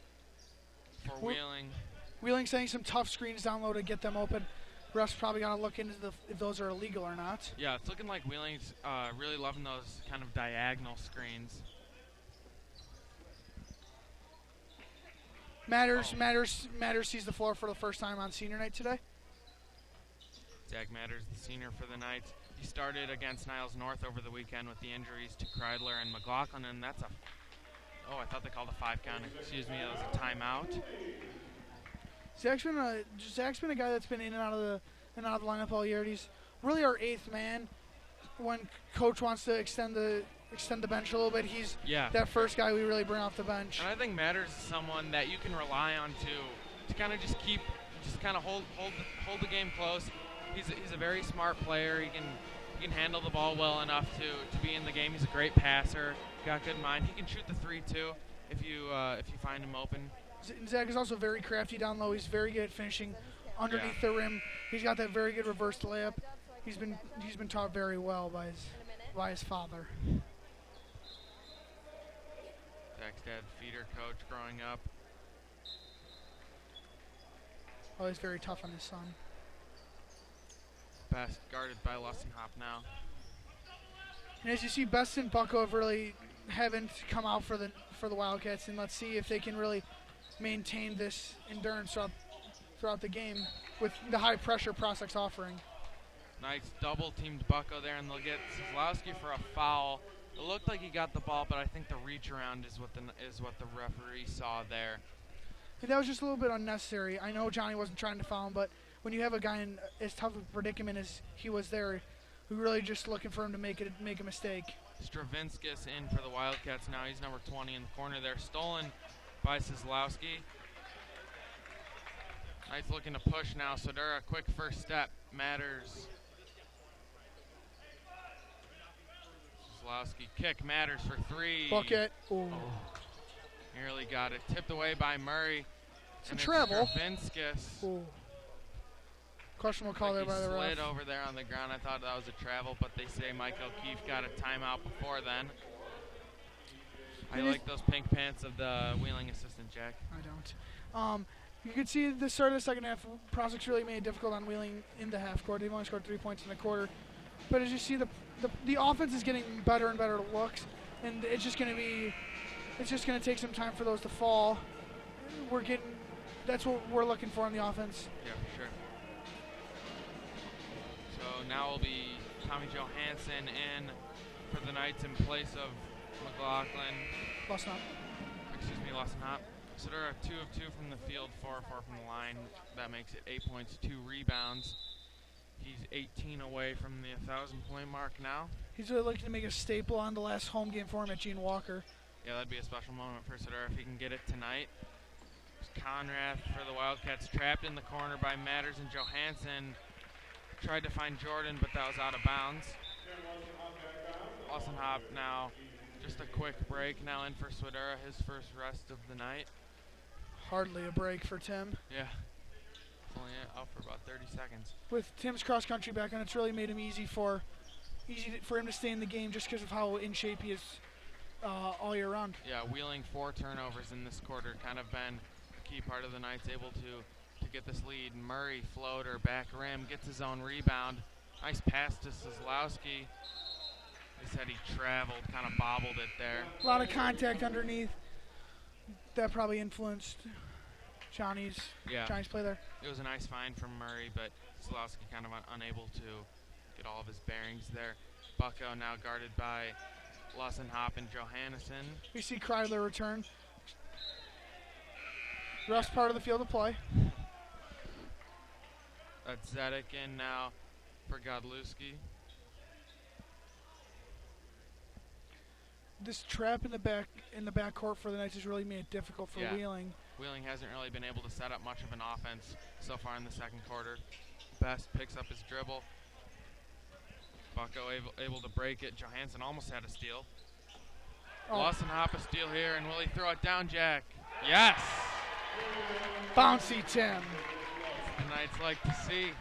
A: for Wheeling.
B: Wheeling sending some tough screens down low to get them open. Refs probably got to look into if those are illegal or not.
A: Yeah, it's looking like Wheeling's really loving those kind of diagonal screens.
B: Matters sees the floor for the first time on senior night today.
A: Zach Matters, the senior for the Knights. He started against Niles North over the weekend with the injuries to Kreidler and McLaughlin, and that's a... Oh, I thought they called a 5 count. Excuse me, it was a timeout.
B: Zach's been a guy that's been in and out of the lineup all year. He's really our 8th man. When coach wants to extend the bench a little bit, he's that first guy we really bring off the bench.
A: And I think Matters is someone that you can rely on to kind of just hold the game close. He's a very smart player. He can handle the ball well enough to be in the game. He's a great passer. Got good mind. He can shoot the 3 too if you find him open.
B: Zach is also very crafty down low. He's very good at finishing underneath the rim. He's got that very good reverse layup. He's been taught very well by his father.
A: Zach's dad, feeder coach growing up.
B: Oh, he's very tough on his son.
A: Best guarded by Lussenhop now.
B: And as you see, Best and Bucko haven't come out for the Wildcats, and let's see if they can really maintain this endurance throughout the game with the high pressure Prospects offering.
A: Knights double teamed Bucko there, and they'll get Zlowski for a foul. It looked like he got the ball, but I think the reach around is what the referee saw there.
B: And that was just a little bit unnecessary. I know Johnny wasn't trying to foul him, but when you have a guy in as tough a predicament as he was there, we're really just looking for him to make a mistake.
A: Stravinskis in for the Wildcats now. He's number 20 in the corner there. Stolen by Zlowski. Knights looking to push now. Swidura, quick first step. Matters. Zlowski kick. Matters for 3.
B: Bucket. Ooh.
A: Nearly got it. Tipped away by Murray.
B: It's a travel.
A: Stravinskis.
B: Ooh. Questionable call there by the ref.
A: He slid over there on the ground. I thought that was a travel, but they say Mike O'Keefe got a timeout before then. I like those pink pants of the Wheeling assistant, Jack.
B: I don't. You could see the start of the second half, Prospects really made it difficult on Wheeling in the half court. They've only scored 3 points in the quarter. But as you see, the offense is getting better and better looks, and it's just going to take some time for those to fall. That's what we're looking for on the offense.
A: Yeah, for sure. So now will be Tommy Johansson in for the Knights in place of McLaughlin. Lussenhop. So there are 2 of 2 from the field, 4 of 4 from the line. That makes it 8 points, 2 rebounds. He's 18 away from the 1,000-point mark now.
B: He's really looking to make a staple on the last home game for him at Gene Walker.
A: Yeah, that'd be a special moment for Swidura if he can get it tonight. Conrath for the Wildcats, trapped in the corner by Matters and Johansson. Tried to find Jordan, but that was out of bounds. Lussenhop now, just a quick break now in for Swidura, his first rest of the night.
B: Hardly a break for Tim.
A: Yeah, it's only out for about 30 seconds.
B: With Tim's cross-country back on, it's really made him easy for him to stay in the game just because of how in shape he is all year round.
A: Yeah, Wheeling 4 turnovers in this quarter, kind of been a key part of the Knights able to get this lead. Murray, floater, back rim, gets his own rebound. Nice pass to Zlowski. They said he traveled, kind of bobbled it there.
B: A lot of contact underneath. That probably influenced Johnny's play there.
A: It was a nice find from Murray, but Zlowski kind of unable to get all of his bearings there. Bucko now guarded by Lussenhop and Johannesson.
B: We see Kreidler return. Rest part of the field of play.
A: That's Zedek in now for Godlewski.
B: this trap in the back court for the Knights has really made it difficult for Wheeling.
A: Wheeling hasn't really been able to set up much of an offense so far in the second quarter. Best picks up his dribble. Bucko able to break it. Johansson almost had a steal. Lawson Hop a steal here, and will he throw it down, Jack? Yes!
B: Bouncy Tim.
A: The Knights like to see.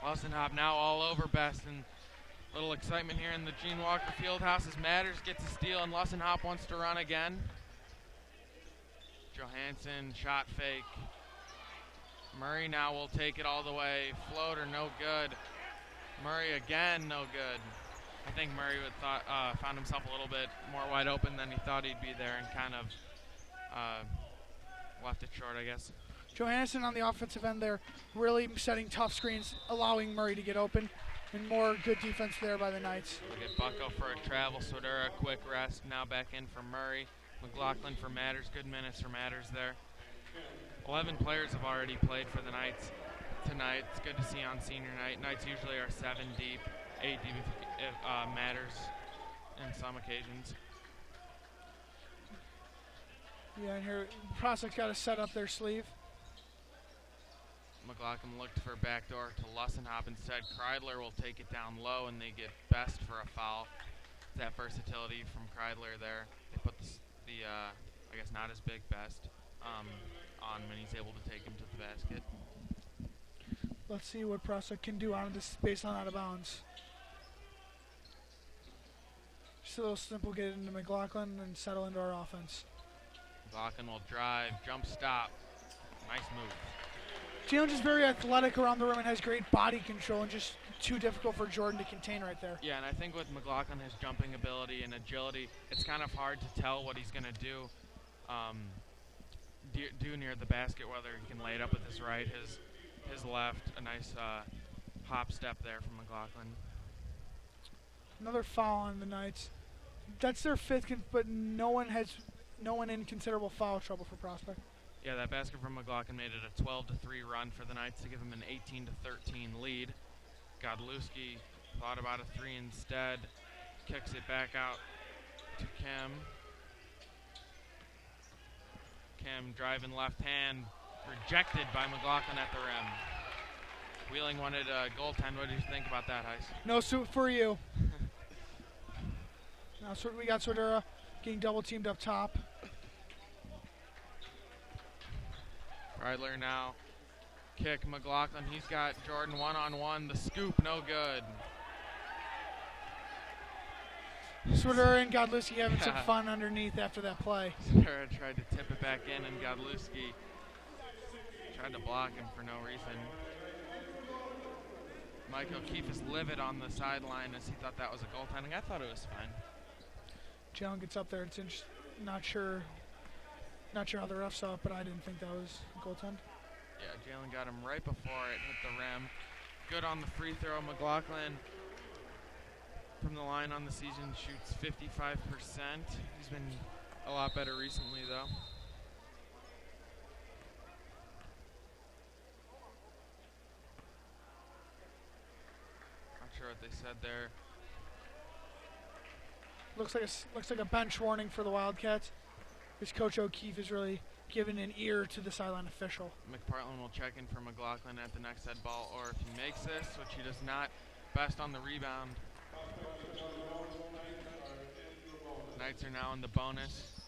A: Lawson Hop now all over Best, and little excitement here in the Gene Walker Fieldhouse as Matters gets a steal, and Lawson Hop wants to run again. Johansson, shot fake. Murray now will take it all the way. Floater, no good. Murray again, no good. I think Murray found himself a little bit more wide open than he thought he'd be there and kind of left it short, I guess.
B: Johansson on the offensive end there, really setting tough screens, allowing Murray to get open, and more good defense there by the Knights.
A: Look at Bucko for a travel. Swidera, a quick rest. Now back in for Murray. McLaughlin for Matters. Good minutes for Matters there. 11 players have already played for the Knights tonight. It's good to see on senior night. Knights usually are 7 deep, 8 deep if Matters in some occasions.
B: Yeah, and here Prospect's got to set up their sleeve.
A: McLaughlin looked for a backdoor to Lussenhop instead. Kreidler will take it down low, and they get Best for a foul. That versatility from Kreidler there. They put the I guess not as big Best on when he's able to take him to the basket.
B: Let's see what Prospect can do out of this baseline out of bounds. Just a little simple, get it into McLaughlin and settle into our offense.
A: McLaughlin will drive, jump stop. Nice move.
B: Jalen just very athletic around the rim and has great body control and just too difficult for Jordan to contain right there.
A: Yeah, and I think with McLaughlin, his jumping ability and agility, it's kind of hard to tell what he's going to do near the basket, whether he can lay it up with his right, his left. A nice hop step there from McLaughlin.
B: Another foul on the Knights. That's their fifth, but no one in considerable foul trouble for Prospect.
A: Yeah, that basket from McLaughlin made it a 12-3 run for the Knights to give him an 18-13 lead. Godlewski thought about a three instead. Kicks it back out to Kim. Kim driving left hand, rejected by McLaughlin at the rim. Wheeling wanted a goaltend. What did you think about that, Heis?
B: No suit for you. Now we got Swidera getting double teamed up top.
A: Kreidler now. Kick McLaughlin. He's got Jordan one-on-one. The scoop, no good.
B: Swidera and Godlewski having some fun underneath after that play.
A: Swidera tried to tip it back in, and Godlewski tried to block him for no reason. Mike O'Keefe is livid on the sideline as he thought that was a goaltending. I thought it was fine.
B: Jalen gets up there. It's not sure how the ref saw it, but I didn't think that was a goaltend.
A: Yeah, Jalen got him right before it hit the rim. Good on the free throw. McLaughlin from the line on the season shoots 55%. He's been a lot better recently, though. Not sure what they said there.
B: Looks like a bench warning for the Wildcats. This Coach O'Keefe is really giving an ear to the sideline official.
A: McPartland will check in for McLaughlin at the next head ball, or if he makes this, which he does not, Best on the rebound. Knights are now in the bonus.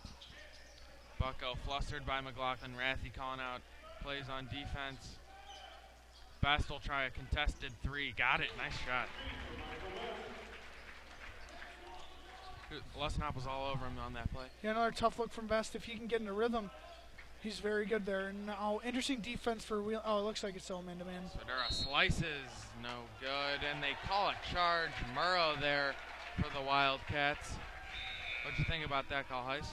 A: Bucko flustered by McLaughlin. Rathy calling out plays on defense. Best will try a contested three. Got it. Nice shot. Lussenhop was all over him on that play.
B: Yeah, another tough look from Best. If he can get in a rhythm, he's very good there. And now, interesting defense for Wheel. Oh, it looks like it's still man-to-man.
A: Swidera slices. No good. And they call a charge. Murrow there for the Wildcats. What'd you think about that call, Heis?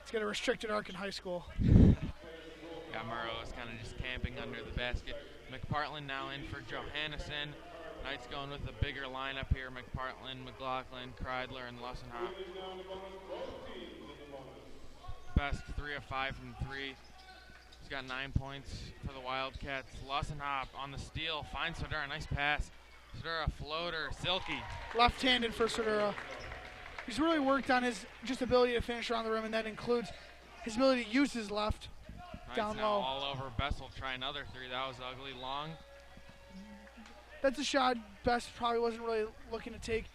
B: It's got a restricted arc in high school.
A: Yeah, Murrow is kind of just camping under the basket. McPartland now in for Johannesson. Knights going with a bigger lineup here. McPartland, McLaughlin, Kreidler, and Lussenhop. Best 3 of 5 from 3. He's got 9 points for the Wildcats. Lussenhop on the steal. Finds Swidera. Nice pass. Sudura floater, silky.
B: Left-handed for Sudura. He's really worked on his just ability to finish around the rim, and that includes his ability to use his left down
A: Now
B: low.
A: all over. Best will try another three. That was ugly. Long.
B: That's a shot Best probably wasn't really looking to take.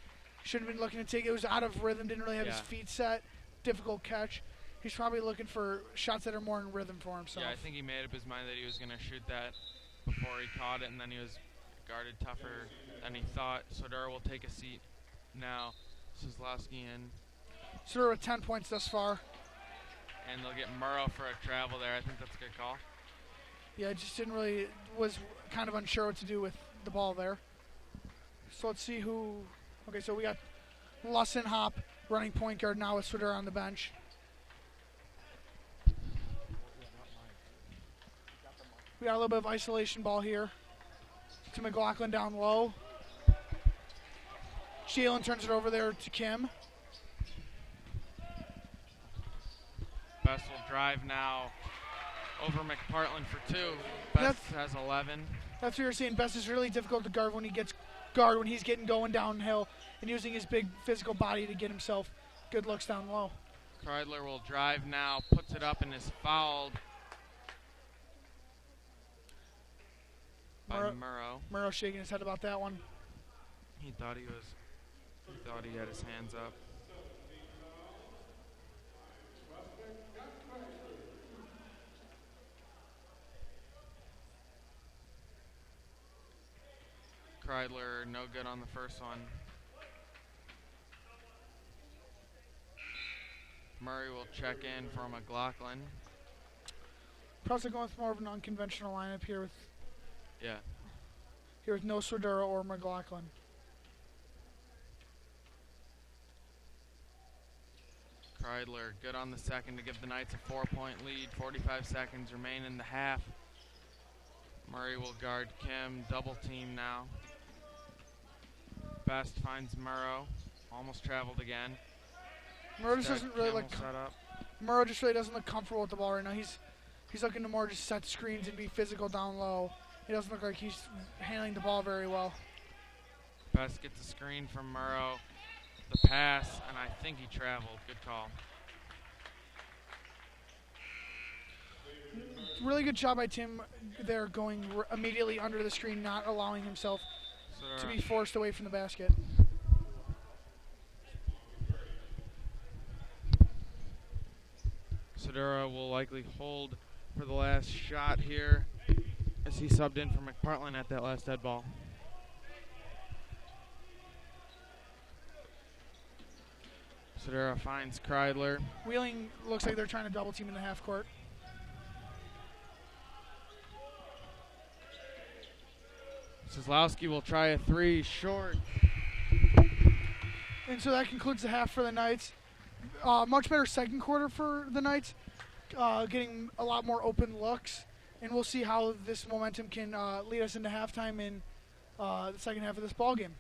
B: Shouldn't have been looking to take. It was out of rhythm. Didn't really have his feet set. Difficult catch. He's probably looking for shots that are more in rhythm for himself.
A: Yeah, I think he made up his mind that he was going to shoot that before he caught it, and then he was guarded tougher than he thought. Sudura will take a seat now. Kozlowski in.
B: Sudura with 10 points thus far.
A: And they'll get Murrow for a travel there. I think that's a good call.
B: Yeah, just didn't really, was kind of unsure what to do with the ball there. So let's see who, okay, so we got Lussenhop running point guard now with Sudura on the bench. We got a little bit of isolation ball here to McLaughlin down low. Jalen turns it over there to Kim.
A: Best will drive now over McPartland for two. Best has 11.
B: That's what you're seeing. Best is really difficult to guard when he's getting going downhill and using his big physical body to get himself good looks down low.
A: Kreidler will drive now, puts it up and is fouled by Murrow.
B: Murrow shaking his head about that one.
A: He thought he had his hands up. Kreidler, no good on the first one. Murray will check in for McLaughlin.
B: Probably going with more of an unconventional lineup here with no Sudura or McLaughlin.
A: Kreidler good on the second to give the Knights a 4-point lead. 45 seconds remain in the half. Murray will guard Kim. Double team now. Best finds Murrow. Almost traveled again.
B: Murrow just doesn't really Murrow just really doesn't look comfortable with the ball right now. He's looking to more just set screens and be physical down low. He doesn't look like he's handling the ball very well.
A: Best gets a screen from Murrow. The pass, and I think he traveled. Good call.
B: Really good job by Tim there, going immediately under the screen, not allowing himself to be forced away from the basket.
A: Sudura will likely hold for the last shot here as he subbed in for McPartland at that last dead ball. Sudura finds Kreidler.
B: Wheeling looks like they're trying to double team in the half court.
A: Kozlowski will try a three, short.
B: And so that concludes the half for the Knights. Much better second quarter for the Knights, getting a lot more open looks. And we'll see how this momentum can lead us into halftime in the second half of this ball game.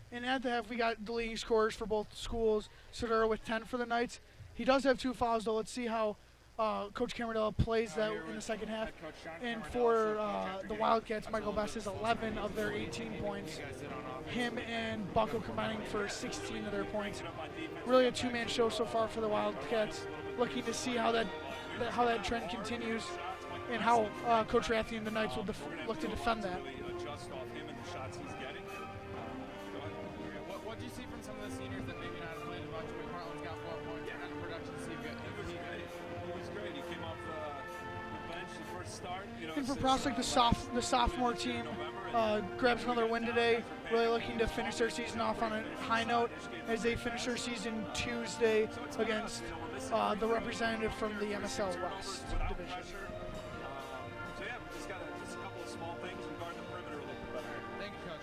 B: And at the half, we got the leading scorers for both schools. Sudura with 10 for the Knights. He does have 2 fouls, though. Let's see how Coach Camardello plays that in the second half. And for the Wildcats, Michael Best has 11 of their 18 points. Him and Bucko combining for 16 of their points. Really a two-man show so far for the Wildcats. Looking to see how that trend continues and how Coach Rathy and the Knights will look to defend that.
A: What do you see from some of the seniors that maybe not have played as much? McPartland's got 4 points. What kind of production does he get?
C: He was great. He came off the bench the first start.
B: And for Prospect, the sophomore team grabs another win today. Really looking to finish their season off on a high note as they finish their season Tuesday against the representative from the MSL West division.
C: So yeah, we just got a couple of small things and guard the perimeter a little bit better.
A: Thank you, Coach.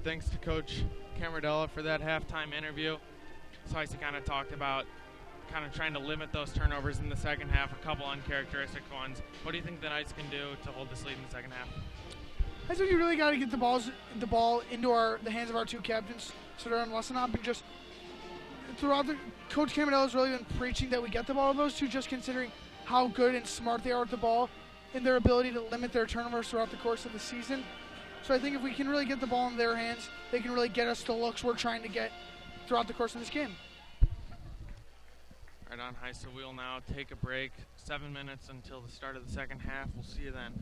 A: thanks to Coach Camaradella for that halftime interview. So Heisey kind of talked about kind of trying to limit those turnovers in the second half, a couple uncharacteristic ones. What do you think the Knights can do to hold this lead in the second half?
B: I think you really got to get the ball into the hands of our two captains, Sutter and Lessenop, and just throughout Coach Camaradella has really been preaching that we get the ball to those two, just considering how good and smart they are with the ball and their ability to limit their turnovers throughout the course of the season. So I think if we can really get the ball in their hands, they can really get us the looks we're trying to get throughout the course of this game.
A: Right on, Heisey. We'll now take a break. 7 minutes until the start of the second half. We'll see you then.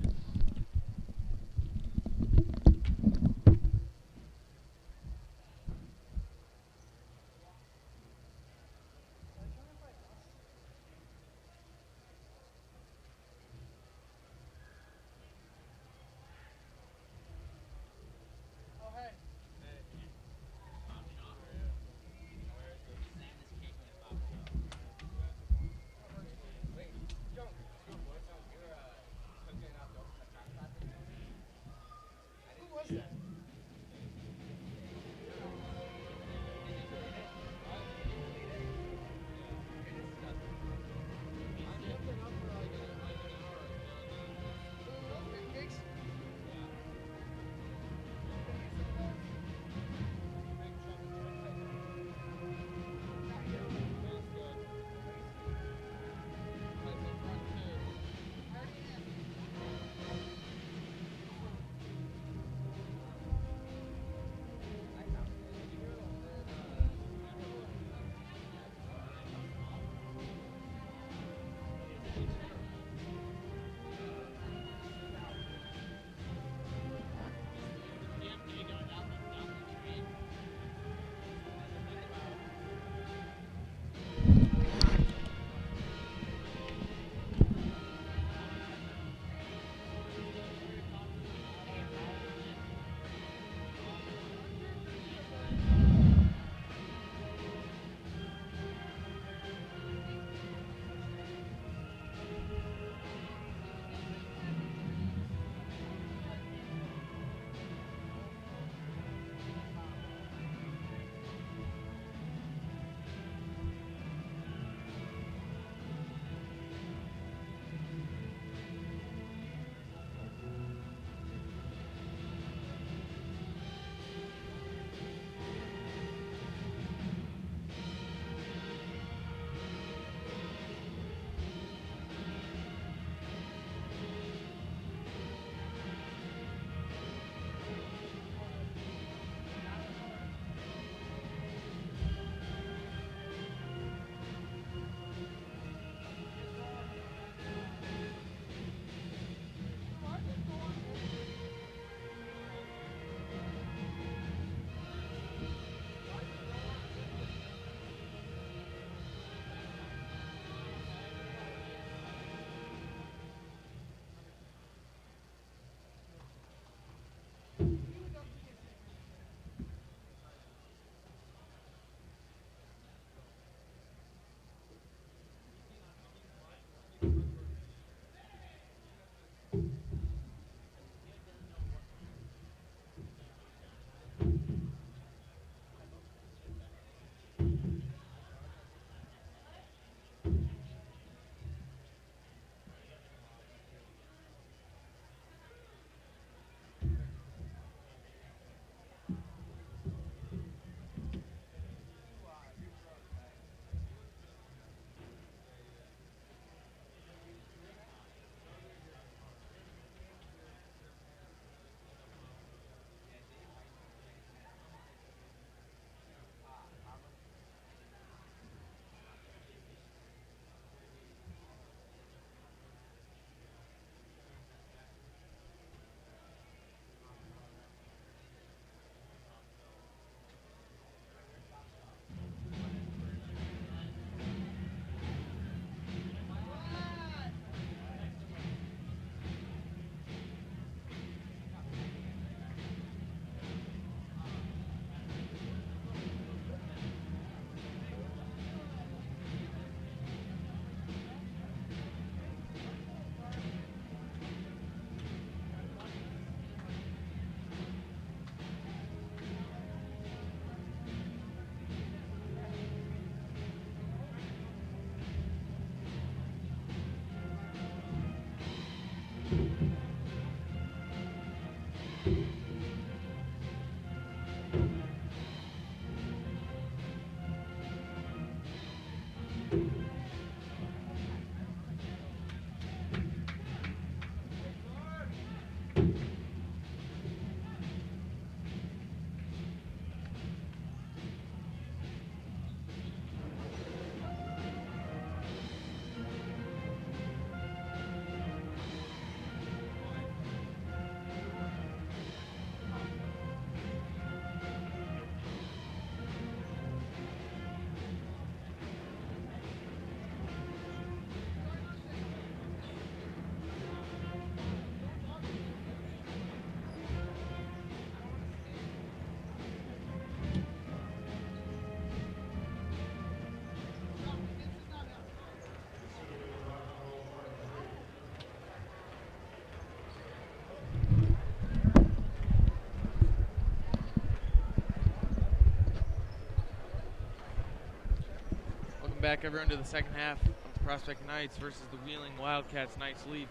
A: back everyone to the second half of the Prospect Knights versus the Wheeling Wildcats. Knights lead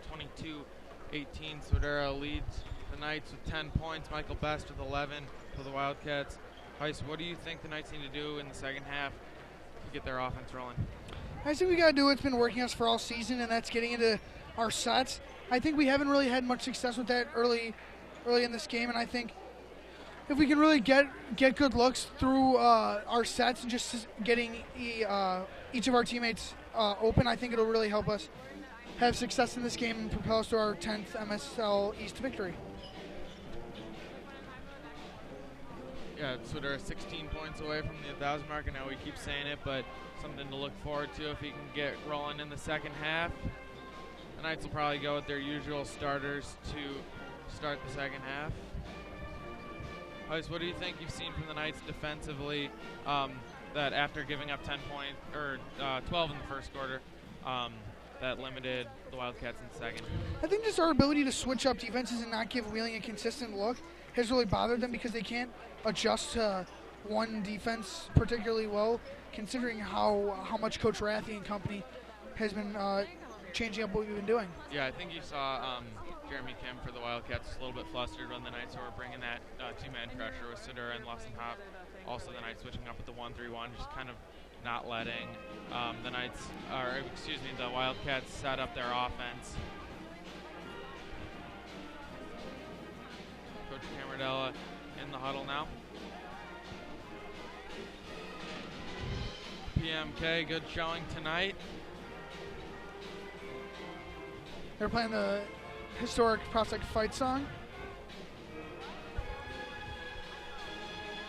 A: 22-18. Swidera leads the Knights with 10 points. Michael Best with 11 for the Wildcats. Heis, what do you think the Knights need to do in the second half to get their offense rolling?
B: I think we got to do what's been working us for all season, and that's getting into our sets. I think we haven't really had much success with that early in this game, and I think if we can really get good looks through our sets and just getting each of our teammates open, I think it'll really help us have success in this game and propel us to our 10th MSL East victory.
A: Yeah, so they're 16 points away from the 1,000 mark, and now we keep saying it, but something to look forward to if he can get rolling in the second half. The Knights will probably go with their usual starters to start the second half. Heis, what do you think you've seen from the Knights defensively that after giving up 10 points, or 12 in the first quarter, that limited the Wildcats in the second?
B: I think just our ability to switch up defenses and not give Wheeling a consistent look has really bothered them because they can't adjust to one defense particularly well, considering how much Coach Rathie and company has been changing up what we've been doing.
A: Yeah, I think you saw Jeremy Kim for the Wildcats a little bit flustered when the Knights were bringing that two-man pressure with Sidura and Lawson Hop. Also the Knights switching up with the 1-3-1, just kind of not letting the Wildcats set up their offense. Coach Camardella in the huddle now. PMK, good showing tonight.
B: They're playing the historic Prospect fight song.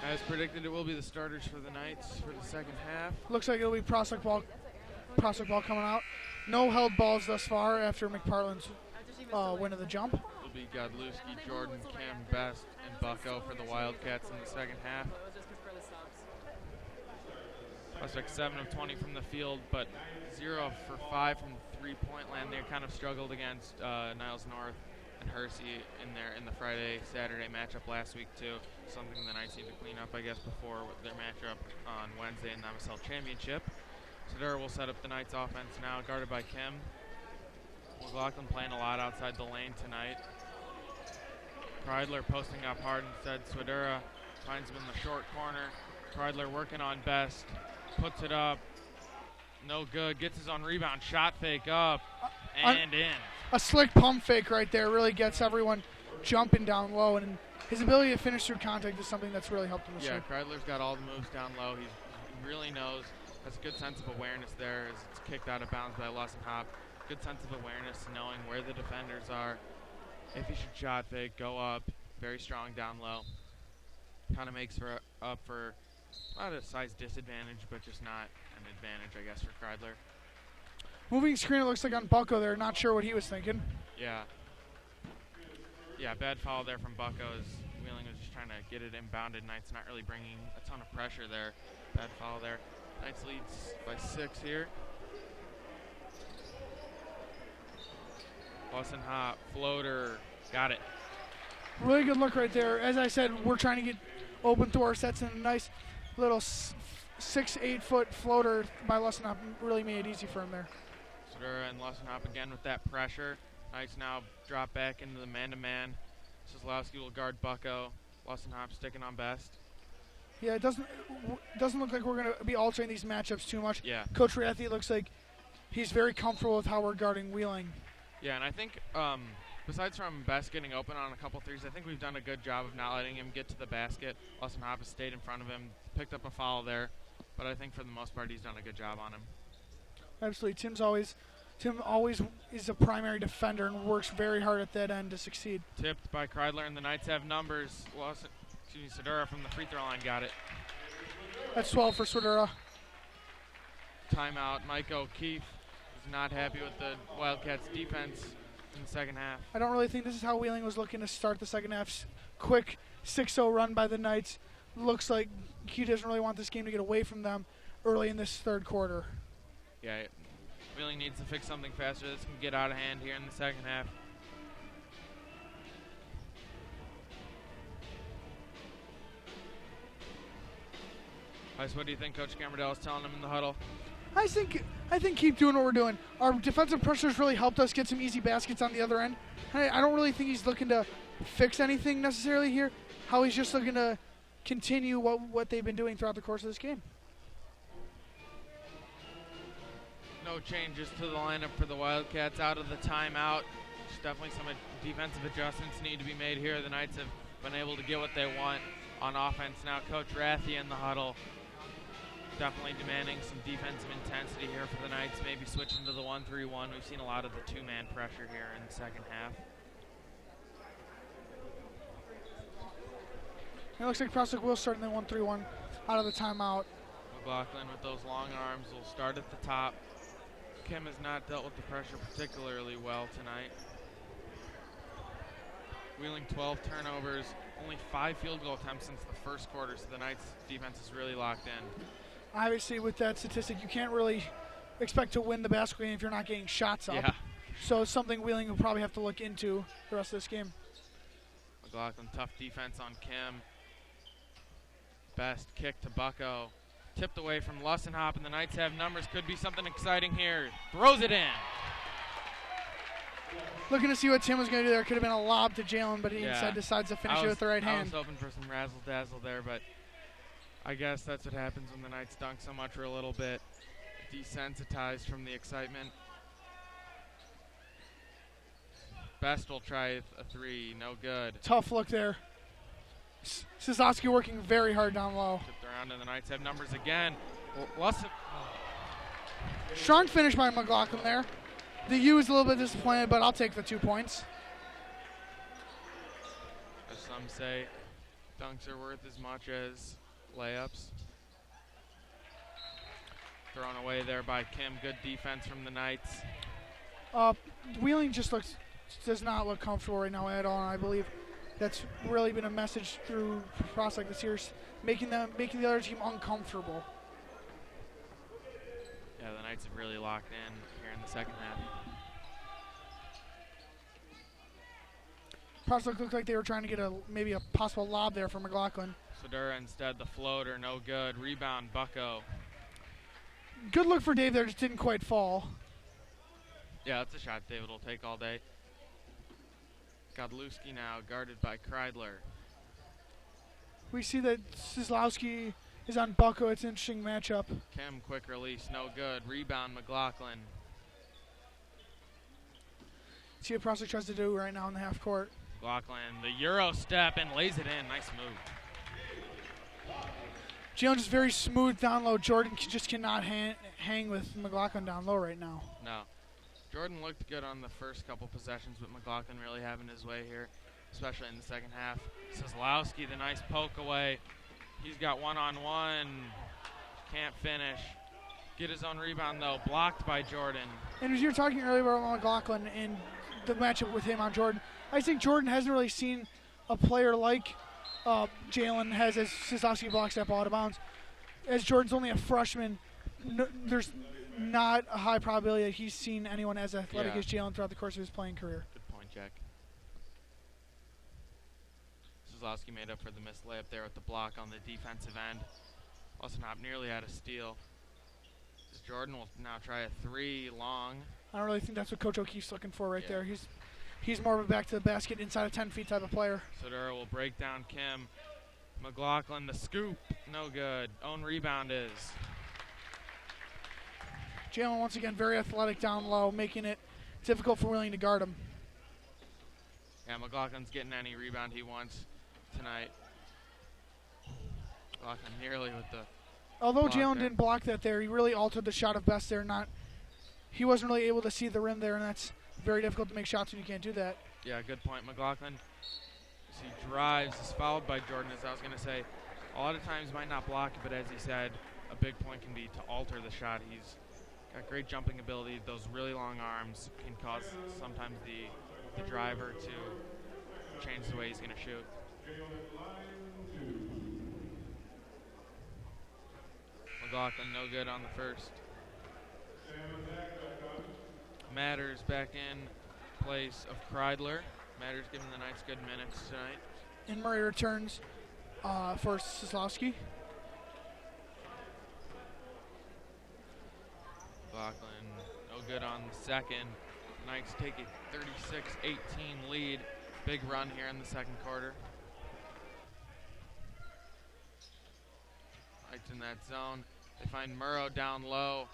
A: As predicted, it will be the starters for the Knights for the second half.
B: Looks like it'll be Prospect ball coming out. No held balls thus far after McPartland's win of the jump.
A: It'll be Godlewski, Jordan, Cam, Best, and Bucko for the Wildcats in the second half. Prospect 7 of 20 from the field, but 0 for 5 from three-point land. They kind of struggled against Niles North and Hersey in the Friday-Saturday matchup last week too. Something the Knights need to clean up, I guess, before their matchup on Wednesday in the MSL Championship. Sidura will set up the Knights' offense now, guarded by Kim. McLaughlin playing a lot outside the lane tonight. Kreidler posting up hard instead. Sidura finds him in the short corner. Kreidler working on Best. Puts it up. No good. Gets his own rebound. Shot fake up and in.
B: A slick pump fake right there really gets everyone jumping down low, and his ability to finish through contact is something that's really helped him this year.
A: Yeah, Kreidler's got all the moves down low. He really knows. Has a good sense of awareness there as it's kicked out of bounds by Lawson Hop. Good sense of awareness, knowing where the defenders are. If he should shot fake, go up. Very strong down low. Kind of makes up for not a size disadvantage, but just not an advantage, I guess, for Kreidler.
B: Moving screen, it looks like on Bucko there. Not sure what he was thinking.
A: Yeah. Yeah, bad foul there from Bucko as Wheeling was just trying to get it inbounded. Knights not really bringing a ton of pressure there. Bad foul there. Knights leads by 6 here. Lawson Hop, floater, got it.
B: Really good look right there. As I said, we're trying to get open through our sets, and a nice little 6-8 foot floater by Lawson Hop really made it easy for him there.
A: Sidura and Lawson Hop again with that pressure. Knights now drop back into the man-to-man. Sislowski will guard Bucko. Lawson Hop sticking on Best.
B: Yeah, it doesn't look like we're going to be altering these matchups too much.
A: Yeah.
B: Coach Rathie looks like he's very comfortable with how we're guarding Wheeling.
A: Yeah, and I think besides from Best getting open on a couple threes, I think we've done a good job of not letting him get to the basket. Lawson Hop has stayed in front of him, picked up a foul there, but I think for the most part he's done a good job on him.
B: Absolutely. Tim always is a primary defender and works very hard at that end to succeed.
A: Tipped by Kreidler, and the Knights have numbers. Sidura from the free throw line got it.
B: That's 12 for Sidura.
A: Timeout. Mike O'Keefe is not happy with the Wildcats' defense in the second half.
B: I don't really think this is how Wheeling was looking to start the second half. Quick 6-0 run by the Knights. Looks like he doesn't really want this game to get away from them early in this third quarter.
A: Yeah, Wheeling needs to fix something faster. This can get out of hand here in the second half. What do you think Coach Camardell is telling him in the huddle?
B: I think keep doing what we're doing. Our defensive pressure's really helped us get some easy baskets on the other end. I don't really think he's looking to fix anything necessarily here. How he's just looking to continue what they've been doing throughout the course of this game.
A: No changes to the lineup for the Wildcats out of the timeout. There's definitely some defensive adjustments need to be made here. The Knights have been able to get what they want on offense. Now Coach Rathie in the huddle, definitely demanding some defensive intensity here for the Knights, maybe switching to the 1-3-1. We've seen a lot of the two-man pressure here in the second half.
B: It looks like Prospect will start in the 1-3-1 out of the timeout.
A: McLaughlin with those long arms will start at the top. Kim has not dealt with the pressure particularly well tonight. Wheeling 12 turnovers, only 5 field goal attempts since the first quarter, so the Knights defense is really locked in.
B: Obviously, with that statistic, you can't really expect to win the basketball game if you're not getting shots up.
A: Yeah.
B: So it's something Wheeling will probably have to look into the rest of this game.
A: McLaughlin, tough defense on Kim. Best kick to Bucko. Tipped away from Lussenhop, and the Knights have numbers. Could be something exciting here. Throws it in.
B: Looking to see what Tim was going to do there. Could have been a lob to Jalen, but he instead decides to finish it with the right hand.
A: I was hoping for some razzle-dazzle there, but I guess that's what happens when the Knights dunk so much. We're a little bit desensitized from the excitement. Best will try a three. No good.
B: Tough look there. Sisowski working very hard down low.
A: Tipped around, and the Knights have numbers again. Lussen.
B: Strong finish by McLaughlin there. The U is a little bit disappointed, but I'll take the 2 points.
A: As some say, dunks are worth as much as layups. Thrown away there by Kim. Good defense from the Knights.
B: Wheeling just does not look comfortable right now at all, and I believe that's really been a message through Prospect this year, making the other team uncomfortable.
A: Yeah, the Knights have really locked in here in the second half.
B: Prospect looked like they were trying to get maybe a possible lob there for McLaughlin.
A: Sodura instead, the floater, no good. Rebound, Bucko.
B: Good look for Dave there, just didn't quite fall.
A: Yeah, that's a shot David will take all day. Godlewski now guarded by Kreidler.
B: We see that Sislowski is on Bucko. It's an interesting matchup.
A: Kim, quick release, no good. Rebound, McLaughlin.
B: See what Prospect tries to do right now in the half court.
A: McLaughlin, the Euro step and lays it in. Nice move.
B: Jalen just very smooth down low. Jordan just cannot hang with McLaughlin down low right now.
A: No. Jordan looked good on the first couple possessions, but McLaughlin really having his way here, especially in the second half. Sislowski, the nice poke away. He's got one-on-one. Can't finish. Get his own rebound, though. Blocked by Jordan.
B: And as you were talking earlier about McLaughlin and the matchup with him on Jordan, I think Jordan hasn't really seen a player like Jalen has as Sislowski blocks that ball out of bounds. As Jordan's only a freshman, there's not a high probability that he's seen anyone as athletic as Jalen throughout the course of his playing career.
A: Good point, Jack. Sislowski made up for the missed layup there with the block on the defensive end. Lussenhop nearly had a steal. Jordan will now try a three long.
B: I don't really think that's what Coach O'Keefe's looking for right there. He's more of a back to the basket, inside of 10 feet type of player.
A: Sodura will break down Kim. McLaughlin, the scoop, no good. Own rebound is.
B: Jalen once again very athletic down low, making it difficult for Wheeling to guard him.
A: Yeah, McLaughlin's getting any rebound he wants tonight. McLaughlin nearly with the
B: Although Jalen didn't block that there, he really altered the shot of Best there. He wasn't really able to see the rim there, and that's very difficult to make shots when you can't do that.
A: Yeah, good point. McLaughlin, as he drives, is fouled by Jordan, as I was going to say. A lot of times might not block it, but as he said, a big point can be to alter the shot. He's got great jumping ability. Those really long arms can cause sometimes the driver to change the way he's going to shoot. McLaughlin no good on the first. Matters back in place of Kreidler. Matters giving the Knights good minutes tonight.
B: And Murray returns for Sislowski.
A: McLaughlin, no good on the second. Knights take a 36-18 lead. Big run here in the second quarter. Knights in that zone. They find Murrow down low,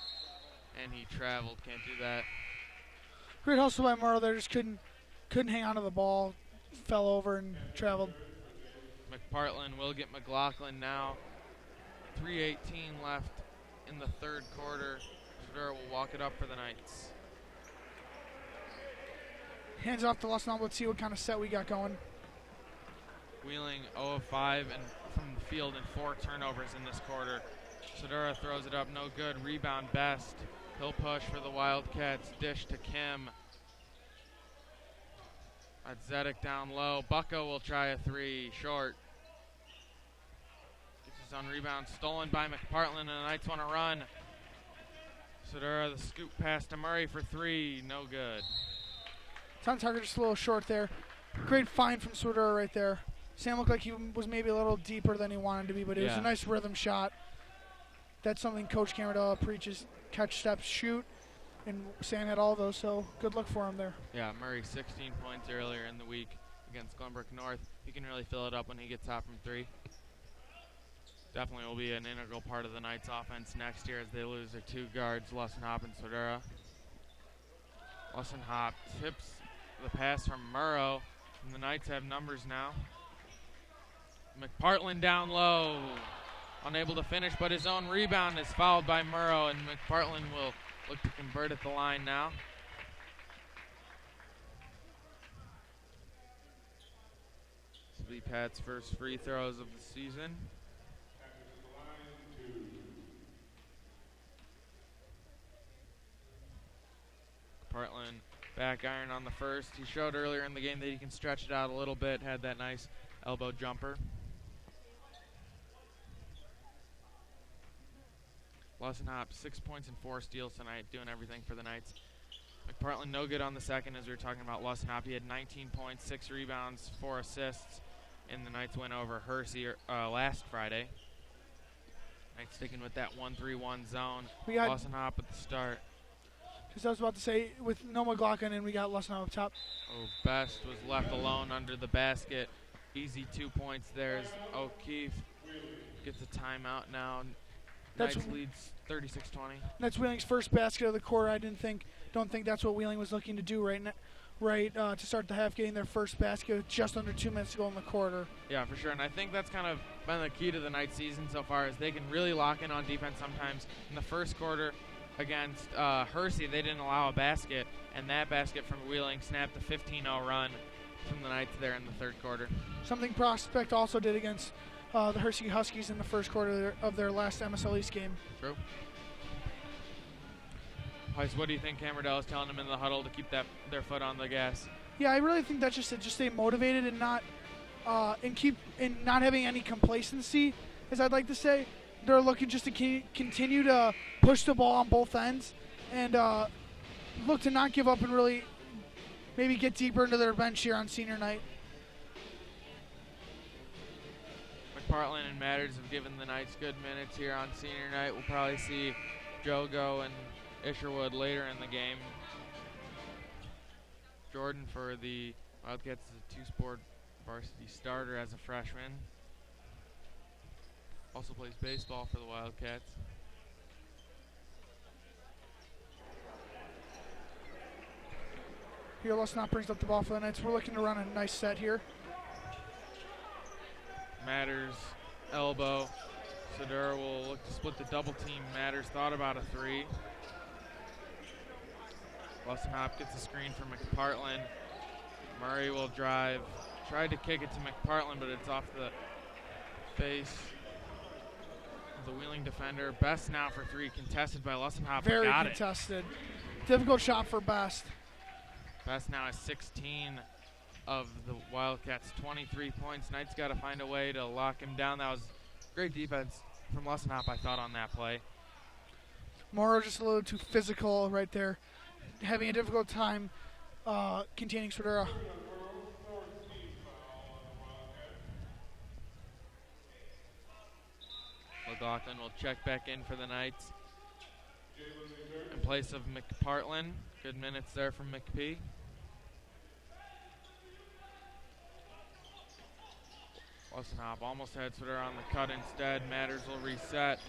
A: and he traveled. Can't do that.
B: Great hustle by Murrow there. Just couldn't hang on to the ball. Fell over and traveled.
A: McPartland will get McLaughlin now. 3:18 left in the third quarter. Sudura will walk it up for the Knights.
B: Hands off to Lesnop. Let's see what kind of set we got going.
A: Wheeling 0 of 5 and from the field and 4 turnovers in this quarter. Sudura throws it up, no good. Rebound Best. He'll push for the Wildcats. Dish to Kim. That's Zedek down low. Bucko will try a 3, short. Gets his own rebound, stolen by McPartland, and the Knights want to run. Sudura, the scoop pass to Murray for 3, no good.
B: Tom Tucker just a little short there. Great find from Sudura right there. Sam looked like he was maybe a little deeper than he wanted to be, but it was a nice rhythm shot. That's something Coach Camardola preaches: catch, step, shoot. And Sam had all those, so good luck for him there.
A: Yeah, Murray 16 points earlier in the week against Glenbrook North. He can really fill it up when he gets hot from 3. Definitely will be an integral part of the Knights' offense next year as they lose their 2 guards, Lessenhop and Sudura. Lessenhop tips the pass from Murrow, and the Knights have numbers now. McPartland down low, unable to finish, but his own rebound is fouled by Murrow, and McPartland will look to convert at the line now. This will be Pat's first free throws of the season. McPartland back iron on the first. He showed earlier in the game that he can stretch it out a little bit, had that nice elbow jumper. Lessenhop, 6 points and 4 steals tonight, doing everything for the Knights. McPartland no good on the second, as we were talking about Lessenhop. He had 19 points, 6 rebounds, 4 assists in the Knights win over Hersey last Friday. Knights sticking with that 1-3-1 zone. Lessenhop at the start.
B: Because I was about to say, with no McLaughlin and we got Lessenhop up top.
A: Oh, Best was left alone under the basket. Easy 2 points there as O'Keefe gets a timeout now. Knights leads 36-20.
B: That's Wheeling's first basket of the quarter. I don't think that's what Wheeling was looking to do to start the half, getting their first basket with just under 2 minutes to go in the quarter.
A: Yeah, for sure. And I think that's kind of been the key to the Knights season so far, is they can really lock in on defense sometimes. In the first quarter against Hersey, they didn't allow a basket, and that basket from Wheeling snapped a 15-0 run from the Knights there in the third quarter.
B: Something Prospect also did against the Hersey Huskies in the first quarter of their last MSL East game.
A: True. Heiss, what do you think Camardola is telling them in the huddle to keep their foot on the gas?
B: Yeah, I really think that's just to stay motivated and not not having any complacency, as I'd like to say. They're looking just to continue to push the ball on both ends and look to not give up and really maybe get deeper into their bench here on senior night.
A: McPartland and Matters have given the Knights good minutes here on senior night. We'll probably see Jogo and Isherwood later in the game. Jordan for the Wildcats is a 2-sport varsity starter as a freshman. Also plays baseball for the Wildcats.
B: Here, Lesnop brings up the ball for the Knights. We're looking to run a nice set here.
A: Matters, elbow. Sudura will look to split the double team. Matters thought about a 3. Lessenhop gets a screen from McPartland. Murray will drive. Tried to kick it to McPartland, but it's off the face of the Wheeling defender. Best now for 3, contested by Lessenhop.
B: Very contested. Difficult shot for Best.
A: Best now is 16 of the Wildcats, 23 points. Knights got to find a way to lock him down. That was great defense from Lessenhop, I thought, on that play.
B: Morrow just a little too physical right there, having a difficult time containing Sudura.
A: McLaughlin will check back in for the Knights. And place of McPartland. Good minutes there from McPhee. Lussenhop almost had Switter on the cut instead. Matters will reset.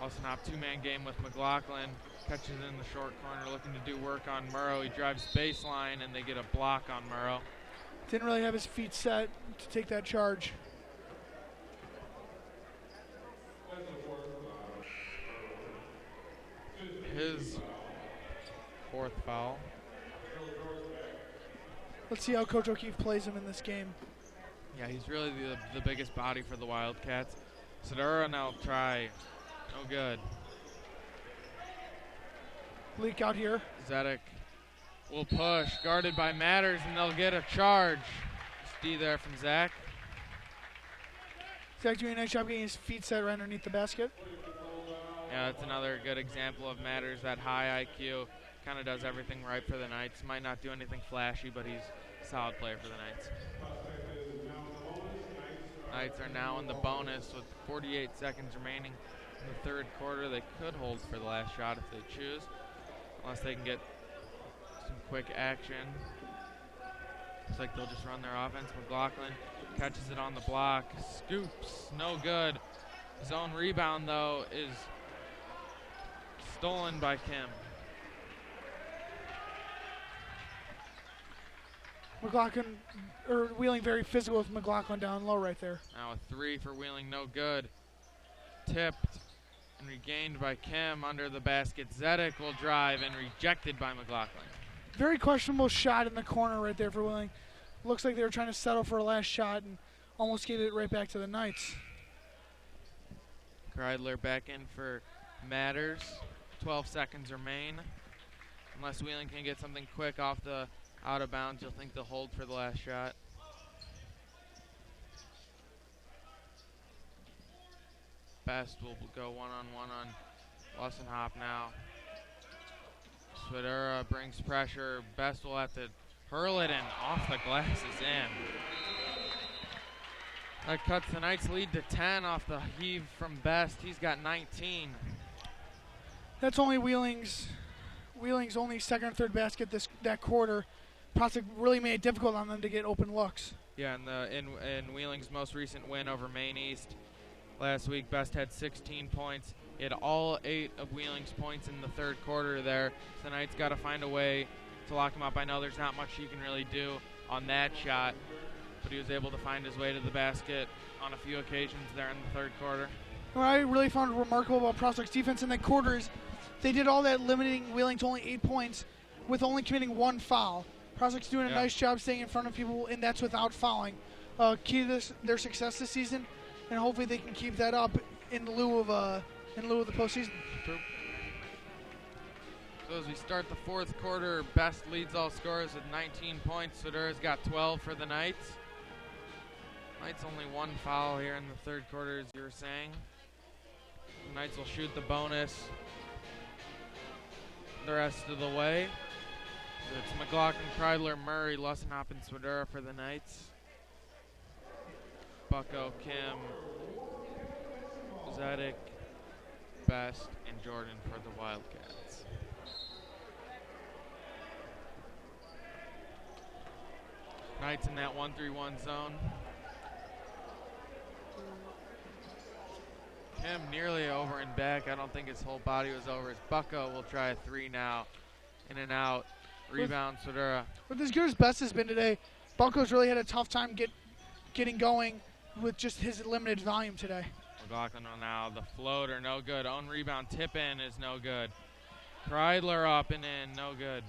A: Lussenhop two-man game with McLaughlin. Catches in the short corner, looking to do work on Murrow. He drives baseline, and they get a block on Murrow.
B: Didn't really have his feet set to take that charge.
A: His fourth foul.
B: Let's see how Coach O'Keefe plays him in this game.
A: Yeah, he's really the biggest body for the Wildcats. Sedura now try. No good.
B: Leak out here.
A: Zedek will push, guarded by Matters, and they'll get a charge. D there from Zach.
B: Zach doing a nice job getting his feet set right underneath the basket.
A: Yeah, that's another good example of Matters. That high IQ kind of does everything right for the Knights. Might not do anything flashy, but he's a solid player for the Knights. Knights are now in the bonus with 48 seconds remaining in the third quarter. They could hold for the last shot if they choose, unless they can get some quick action. Looks like they'll just run their offense. McLaughlin catches it on the block, scoops, no good. His own rebound, though, is stolen by Kim.
B: McLaughlin, or Wheeling, very physical with McLaughlin down low right there.
A: Now a three for Wheeling, no good. Tipped and regained by Kim under the basket. Zedek will drive and rejected by McLaughlin.
B: Very questionable shot in the corner right there for Wheeling. Looks like they were trying to settle for a last shot and almost gave it right back to the Knights.
A: Kreidler back in for Matters. 12 seconds remain. Unless Wheeling can get something quick off the out of bounds, you'll think they'll hold for the last shot. Best will go one-on-one on Lussenhop now. Swidera brings pressure. Best will have to hurl it and off the glass is in. That cuts the Knights' lead to 10 off the heave from Best. He's got 19.
B: That's only Wheeling's only second or third basket that quarter. Prospect really made it difficult on them to get open looks.
A: Yeah, in Wheeling's most recent win over Maine East last week, Best had 16 points. He had all 8 of Wheeling's points in the third quarter there. So the Knights got to find a way to lock him up. I know there's not much he can really do on that shot, but he was able to find his way to the basket on a few occasions there in the third quarter.
B: What I really found remarkable about Prospect's defense in that quarter is they did all that, limiting Wheeling to only 8 points with only committing 1 foul. Prospect's doing a nice job staying in front of people, and that's without fouling. Key to their success this season, and hopefully they can keep that up in lieu of the postseason.
A: True. So as we start the fourth quarter, Best leads all scorers with 19 points. Sudura's got 12 for the Knights. Knights only 1 foul here in the third quarter, as you were saying. The Knights will shoot the bonus the rest of the way. It's McLaughlin, Kreidler, Murray, Lussenhop, and Swidera for the Knights. Bucko, Kim, Zedek, Best, and Jordan for the Wildcats. Knights in that 1-3-1 zone. Kim nearly over and back. I don't think his whole body was over. His Bucko will try a 3 now. In and out. Rebound, Swidera.
B: With as good as Best has been today, Bucko's really had a tough time getting going with just his limited volume today.
A: McLaughlin now, the floater, no good. Own rebound, tip in is no good. Kreidler up and in, no good.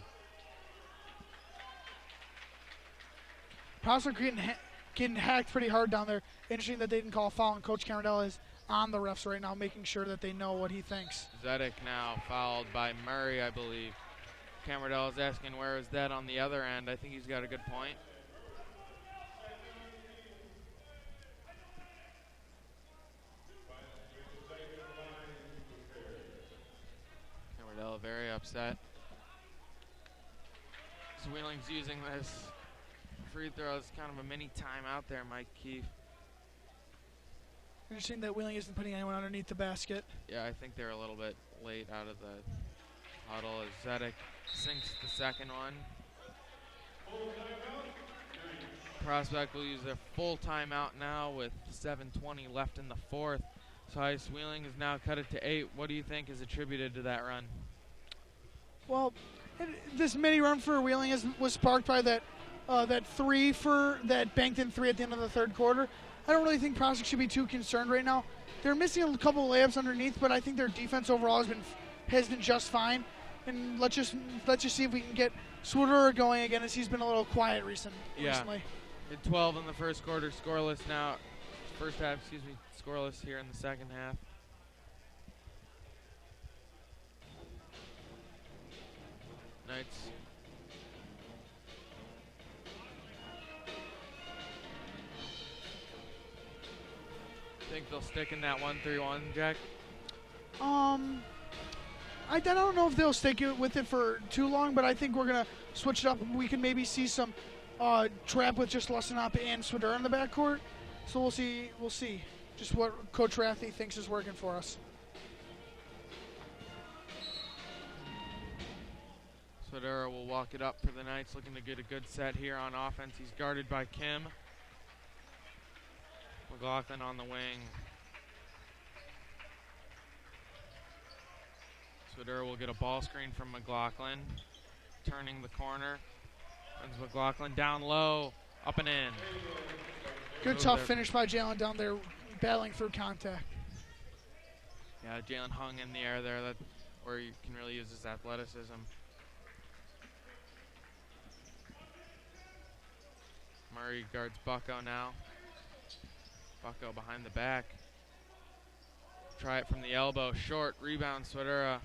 B: Prospect getting hacked pretty hard down there. Interesting that they didn't call a foul, and Coach Camarella is on the refs right now, making sure that they know what he thinks.
A: Zedek now fouled by Murray, I believe. Camarella is asking where is that on the other end. I think he's got a good point. Camarella very upset. So Wheeling's using this free throw as kind of a mini timeout there, Mike Keefe.
B: Interesting that Wheeling isn't putting anyone underneath the basket.
A: Yeah, I think they're a little bit late out of the huddle as Zedek sinks the second one. Prospect will use their full timeout now with 7:20 left in the fourth. So Heiss Wheeling has now cut it to 8. What do you think is attributed to that run?
B: Well, this mini run for Wheeling was sparked by that three that banked in three at the end of the third quarter. I don't really think Prospect should be too concerned right now. They're missing a couple of layups underneath, but I think their defense overall has been just fine. And let's just see if we can get Swooter going again, as he's been a little quiet recently.
A: Hit 12 in the first quarter, scoreless now. First half, scoreless here in the second half. Knights. Think they'll stick in that 1-3-1, Jack?
B: I don't know if they'll stick with it for too long, but I think we're gonna switch it up. We can maybe see some trap with just Lustenop and Swidera in the backcourt. So we'll see. We'll see just what Coach Rathy thinks is working for us.
A: Swidera will walk it up for the Knights, looking to get a good set here on offense. He's guarded by Kim. McLaughlin on the wing. Swidera will get a ball screen from McLaughlin. Turning the corner. Sends McLaughlin down low, up and in.
B: Good tough finish by Jalen down there, battling through contact.
A: Yeah, Jalen hung in the air there. That's where you can really use his athleticism. Murray guards Bucko now. Bucko behind the back. Try it from the elbow. Short rebound, Swidera.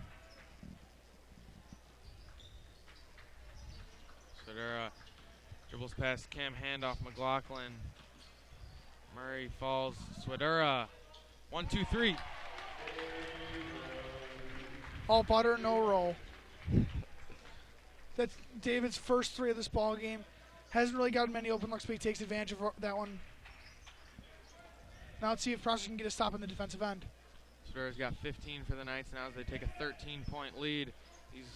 A: Swidera dribbles past Kim, handoff McLaughlin. Murray falls. Swidera. 1, 2, 3.
B: All butter, no roll. That's David's first three of this ball game. Hasn't really gotten many open looks, but he takes advantage of that one. Now let's see if Prospect can get a stop in the defensive end.
A: Swidera's got 15 for the Knights now as they take a 13-point lead. He's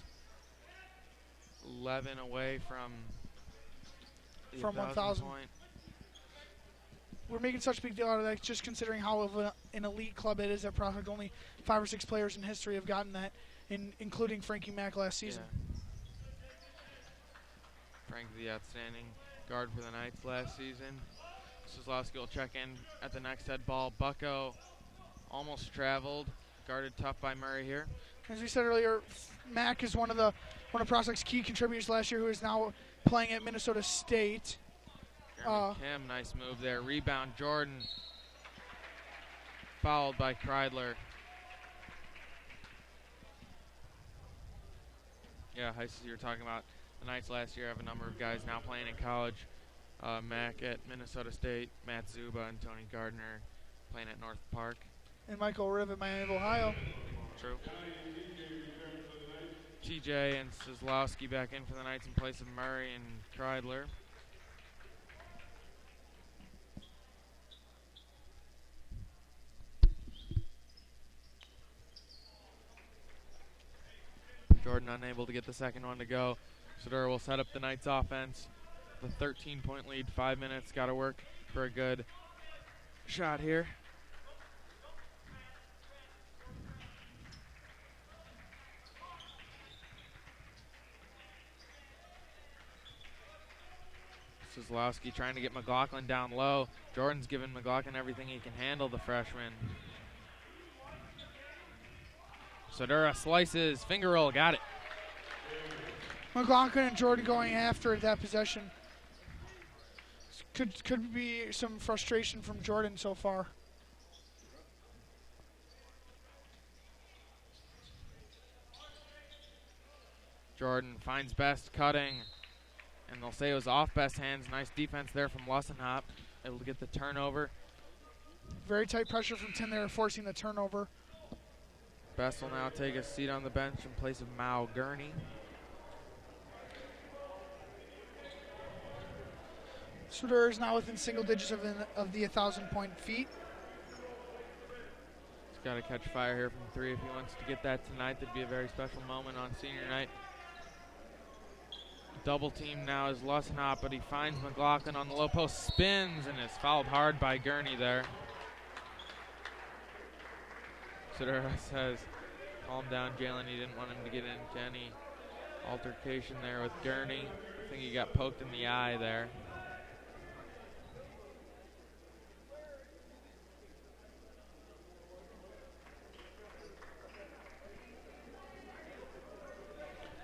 A: 11 away from
B: 1,000.
A: point.
B: We're making such a big deal out of that, just considering how of an elite club it is at Prospect. Only 5 or 6 players in history have gotten that, including Frankie Mack last season.
A: Yeah. Frank, the outstanding guard for the Knights last season. Kozlowski will check in at the next head ball. Bucko almost traveled, guarded tough by Murray here.
B: As we said earlier, Mack is one of Prospect's key contributors last year, who is now playing at Minnesota State.
A: Kim, nice move there. Rebound, Jordan. Fouled by Kreidler. Yeah, Heiss, you were talking about the Knights last year have a number of guys now playing in college. Mack at Minnesota State, Matt Zuba and Tony Gardner playing at North Park.
B: And Michael Riv at Miami of Ohio.
A: True. TJ and Kozlowski back in for the Knights in place of Murray and Kreidler. Jordan unable to get the second one to go. Swidera will set up the Knights offense. The 13-point lead, 5 minutes. Got to work for a good shot here. Kozlowski trying to get McLaughlin down low. Jordan's giving McLaughlin everything he can handle, the freshman. Swidera slices, finger roll, got it.
B: McLaughlin and Jordan going after that possession. Could be some frustration from Jordan so far.
A: Jordan finds Best cutting, and they'll say it was off Best's hands. Nice defense there from Lussenhop, able to get the turnover.
B: Very tight pressure from Tim there, forcing the turnover.
A: Best will now take a seat on the bench in place of Mao Gurney.
B: Swidera is now within single digits of the 1,000-point feat.
A: got to catch fire here from 3 if he wants to get that tonight. That'd be a very special moment on senior night. Double team now is Lussenhop, but he finds McLaughlin on the low post, spins, and is fouled hard by Gurney there. Sodera says, calm down, Jalen. He didn't want him to get into any altercation there with Gurney. I think he got poked in the eye there.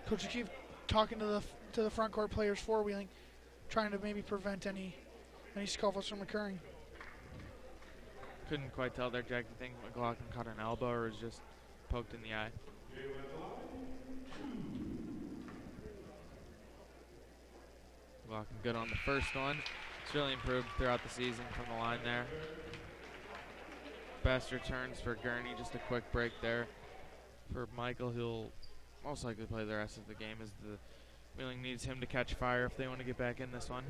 B: Coach, you keep talking to the front court players for Wheeling, trying to maybe prevent any scuffles from occurring.
A: Couldn't quite tell there, Jack. You think McLaughlin caught an elbow or was just poked in the eye? McLaughlin good on the first one. It's really improved throughout the season from the line there. Best returns for Gurney. Just a quick break there for Michael, who'll most likely play the rest of the game, as the Wheeling needs him to catch fire if they want to get back in this one.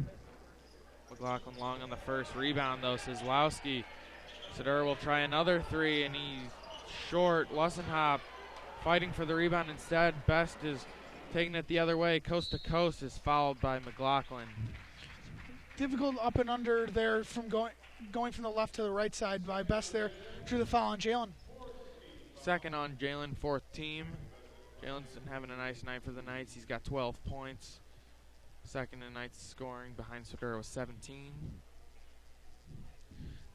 A: McLaughlin long on the first. Rebound, though, Sizlowski. Sodera will try another 3, and he's short. Lussenhop fighting for the rebound instead. Best is taking it the other way. Coast to coast is fouled by McLaughlin.
B: Difficult up and under there from going from the left to the right side by Best there. Drew the foul on Jalen.
A: Second on Jalen, 4th team. Jalen's been having a nice night for the Knights. He's got 12 points. Second in Knights scoring behind Sodera with 17.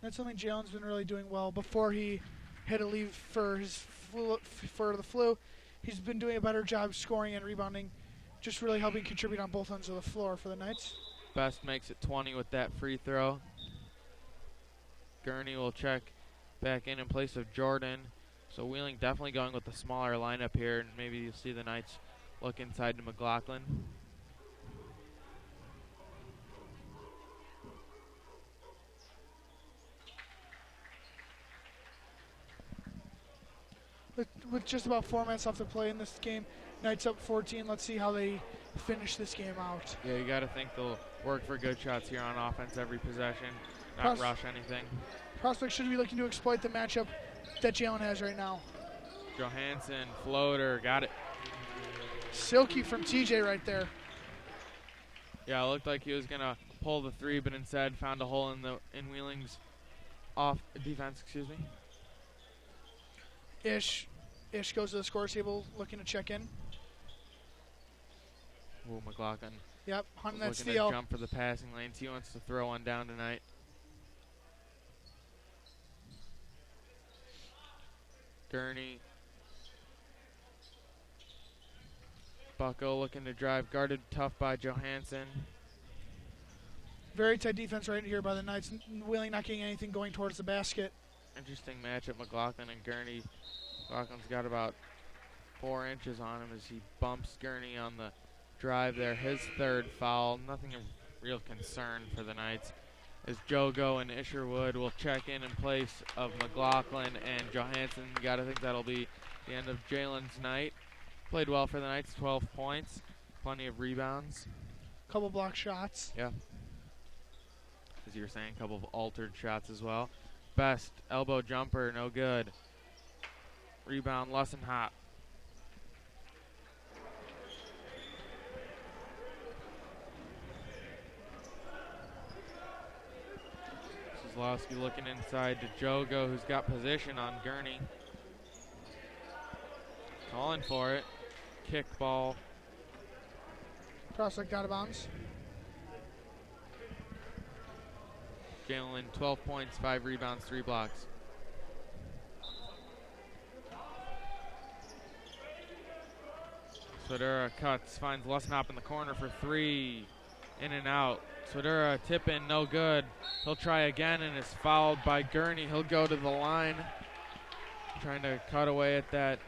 B: That's something Jalen's been really doing well. Before he had to leave for the flu, he's been doing a better job scoring and rebounding, just really helping contribute on both ends of the floor for the Knights.
A: Best makes it 20 with that free throw. Gurney will check back in place of Jordan. So Wheeling definitely going with the smaller lineup here, and maybe you'll see the Knights look inside to McLaughlin.
B: With just about 4 minutes left to play in this game, Knights up 14. Let's see how they finish this game out.
A: Yeah, you got to think they'll work for good shots here on offense every possession, not rush anything.
B: Prospects should be looking to exploit the matchup that Jalen has right now.
A: Johansson, floater, got it.
B: Silky from TJ right there.
A: Yeah, it looked like he was going to pull the 3, but instead found a hole in Wheeling's off defense, excuse me.
B: Ish goes to the score table looking to check in.
A: Ooh, McLaughlin.
B: Yep, hunting that
A: looking
B: steal.
A: To jump for the passing lanes. He wants to throw one down tonight. Gurney. Bucko looking to drive, guarded tough by Johansson.
B: Very tight defense right here by the Knights. Wheeling not getting anything going towards the basket.
A: Interesting matchup, McLaughlin and Gurney. McLaughlin's got about 4 inches on him as he bumps Gurney on the drive there. His 3rd foul. Nothing of real concern for the Knights, as Jogo and Isherwood will check in place of McLaughlin and Johansson. You got to think that'll be the end of Jalen's night. Played well for the Knights, 12 points, plenty of rebounds.
B: Couple block shots.
A: Yeah. As you were saying, a couple of altered shots as well. Best elbow jumper, no good. Rebound, Lussenhop. Sizlowski looking inside to Jogo, who's got position on Gurney. Calling for it. Kick ball.
B: Prospect out of bounds.
A: Jalen, 12 points, 5 rebounds, 3 blocks. Sodera cuts, finds Lussenhop in the corner for 3. In and out. Sodera tip in, no good. He'll try again and is fouled by Gurney. He'll go to the line, trying to cut away at that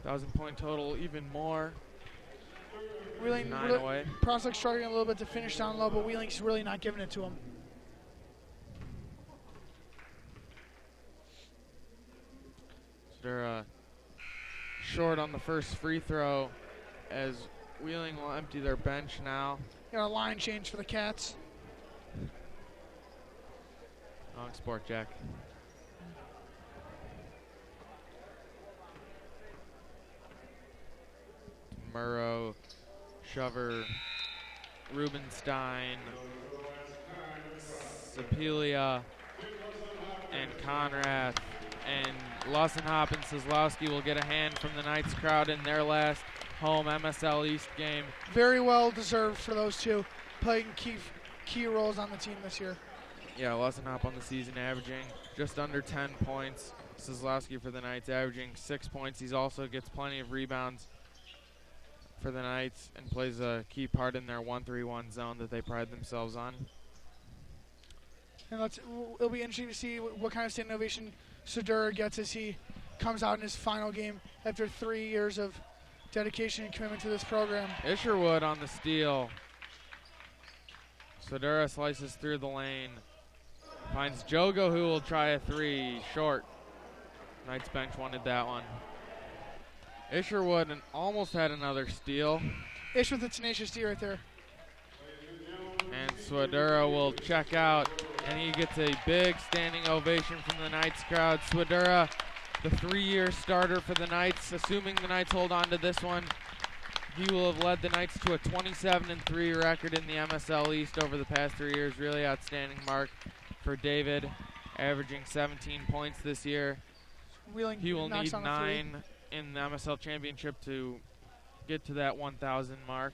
A: 1,000-point total even more.
B: Wheeling,
A: 9 away.
B: Prospect struggling a little bit to finish down low, but Wheeling's really not giving it to him.
A: Sodera short on the first free throw, as Wheeling will empty their bench now.
B: Got a line change for the Cats.
A: Wrong sport, Jack. Murrow, Shover, Rubenstein, Sepelia, and Conrath, and Lussenhop and Kozlowski will get a hand from the Knights crowd in their last home MSL East game.
B: Very well deserved for those two, playing key roles on the team this year.
A: Yeah, Lussenhop on the season averaging just under 10 points. Kozlowski for the Knights averaging 6 points. He also gets plenty of rebounds for the Knights and plays a key part in their 1-3-1 zone that they pride themselves on.
B: And it'll be interesting to see what kind of standing ovation Sedura gets as he comes out in his final game after 3 years of dedication and commitment to this program.
A: Isherwood on the steal. Sedura slices through the lane. Finds Jogo, who will try a three. Short. Knights bench wanted that one. Isherwood almost had another steal.
B: Ish with a tenacious D right there.
A: And Swedura will check out, and he gets a big standing ovation from the Knights crowd. Swedura, the 3-year starter for the Knights, assuming the Knights hold on to this one, he will have led the Knights to a 27-3 record in the MSL East over the past 3 years. Really outstanding mark for David, averaging 17 points this year. He will need 9 in the MSL Championship to get to that 1,000 mark.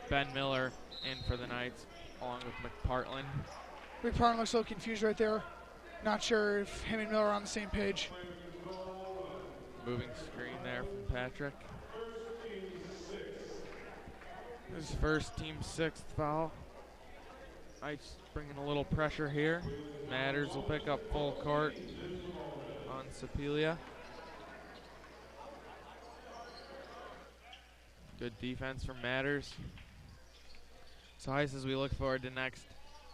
A: Ben Miller in for the Knights, along with McPartland.
B: McPartland looks a little confused right there. Not sure if him and Miller are on the same page.
A: Moving screen there from Patrick. His first team 6th foul. Knights bringing a little pressure here. Matters will pick up full court on Sepelia. Good defense from Matters. So Heiss, as we look forward to next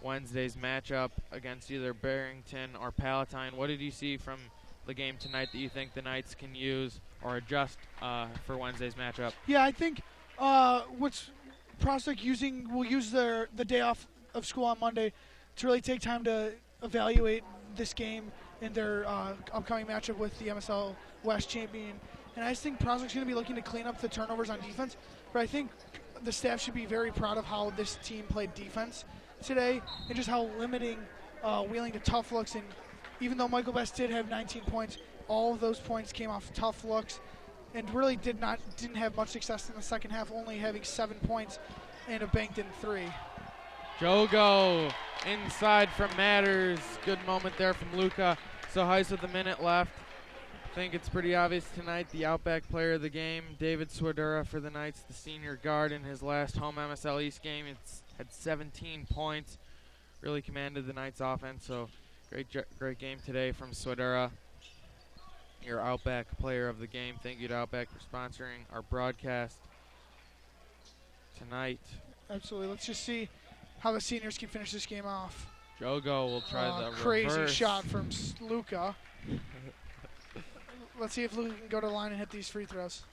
A: Wednesday's matchup against either Barrington or Palatine, what did you see from the game tonight that you think the Knights can use or adjust for Wednesday's matchup?
B: Yeah, I think what's Prospect will use the day off of school on Monday to really take time to evaluate this game in their upcoming matchup with the MSL West champion. And I just think Prospect's going to be looking to clean up the turnovers on defense. But I think the staff should be very proud of how this team played defense today and just how limiting Wheeling to tough looks. And even though Michael Best did have 19 points, all of those points came off tough looks and really didn't have much success in the second half, only having 7 points and a banked-in 3.
A: Jogo inside from Matters. Good moment there from Luca. So Heiss with a minute left. I think it's pretty obvious tonight the Outback player of the game, David Swedura for the Knights, the senior guard in his last home MSL East game. It's had 17 points, really commanded the Knights offense. So great game today from Swedura, your Outback player of the game. Thank you to Outback for sponsoring our broadcast tonight.
B: Absolutely. Let's just see how the seniors can finish this game off.
A: Jogo will try the
B: crazy
A: reverse
B: shot from Luca. Let's see if Luca can go to the line and hit these free throws.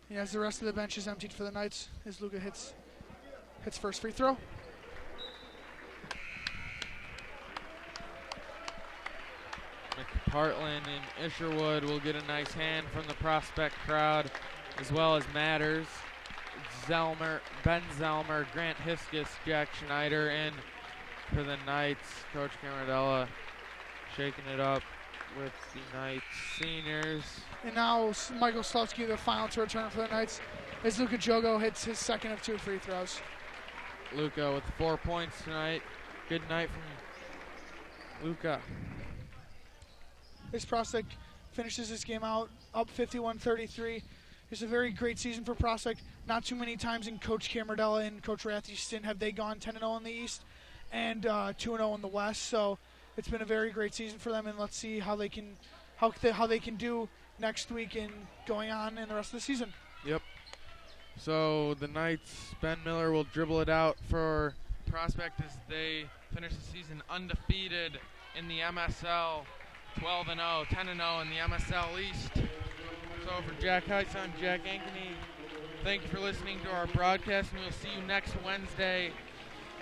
B: And as the rest of the bench is emptied for the Knights, as Luca hits first free throw.
A: McPartland and Isherwood will get a nice hand from the Prospect crowd, as well as Matters. Ben Zelmer, Grant Hiskus, Jack Schneider in for the Knights. Coach Camarella shaking it up with the Knights seniors.
B: And now Michael Slavsky, the final to return for the Knights, as Luka Jogo hits his second of 2 free throws.
A: Luka with 4 points tonight. Good night from Luka.
B: This Prospect finishes this game out up 51-33. It's a very great season for Prospect. Not too many times in Coach Camarella and Coach Rathie's stint have they gone 10-0 in the East and 2-0 in the West. So it's been a very great season for them, and let's see how they can do next week and going on in the rest of the season.
A: Yep. So the Knights, Ben Miller will dribble it out for Prospect as they finish the season undefeated in the MSL, 12-0, 10-0 in the MSL East. So for Jack Heiss, I'm Jack Ankeny. Thank you for listening to our broadcast, and we'll see you next Wednesday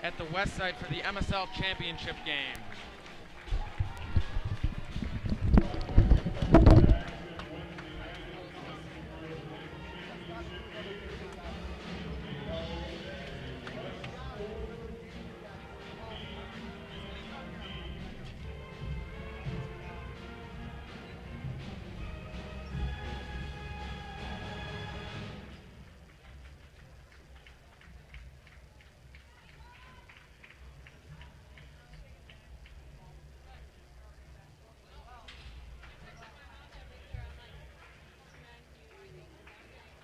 A: at the West Side for the MSL Championship game.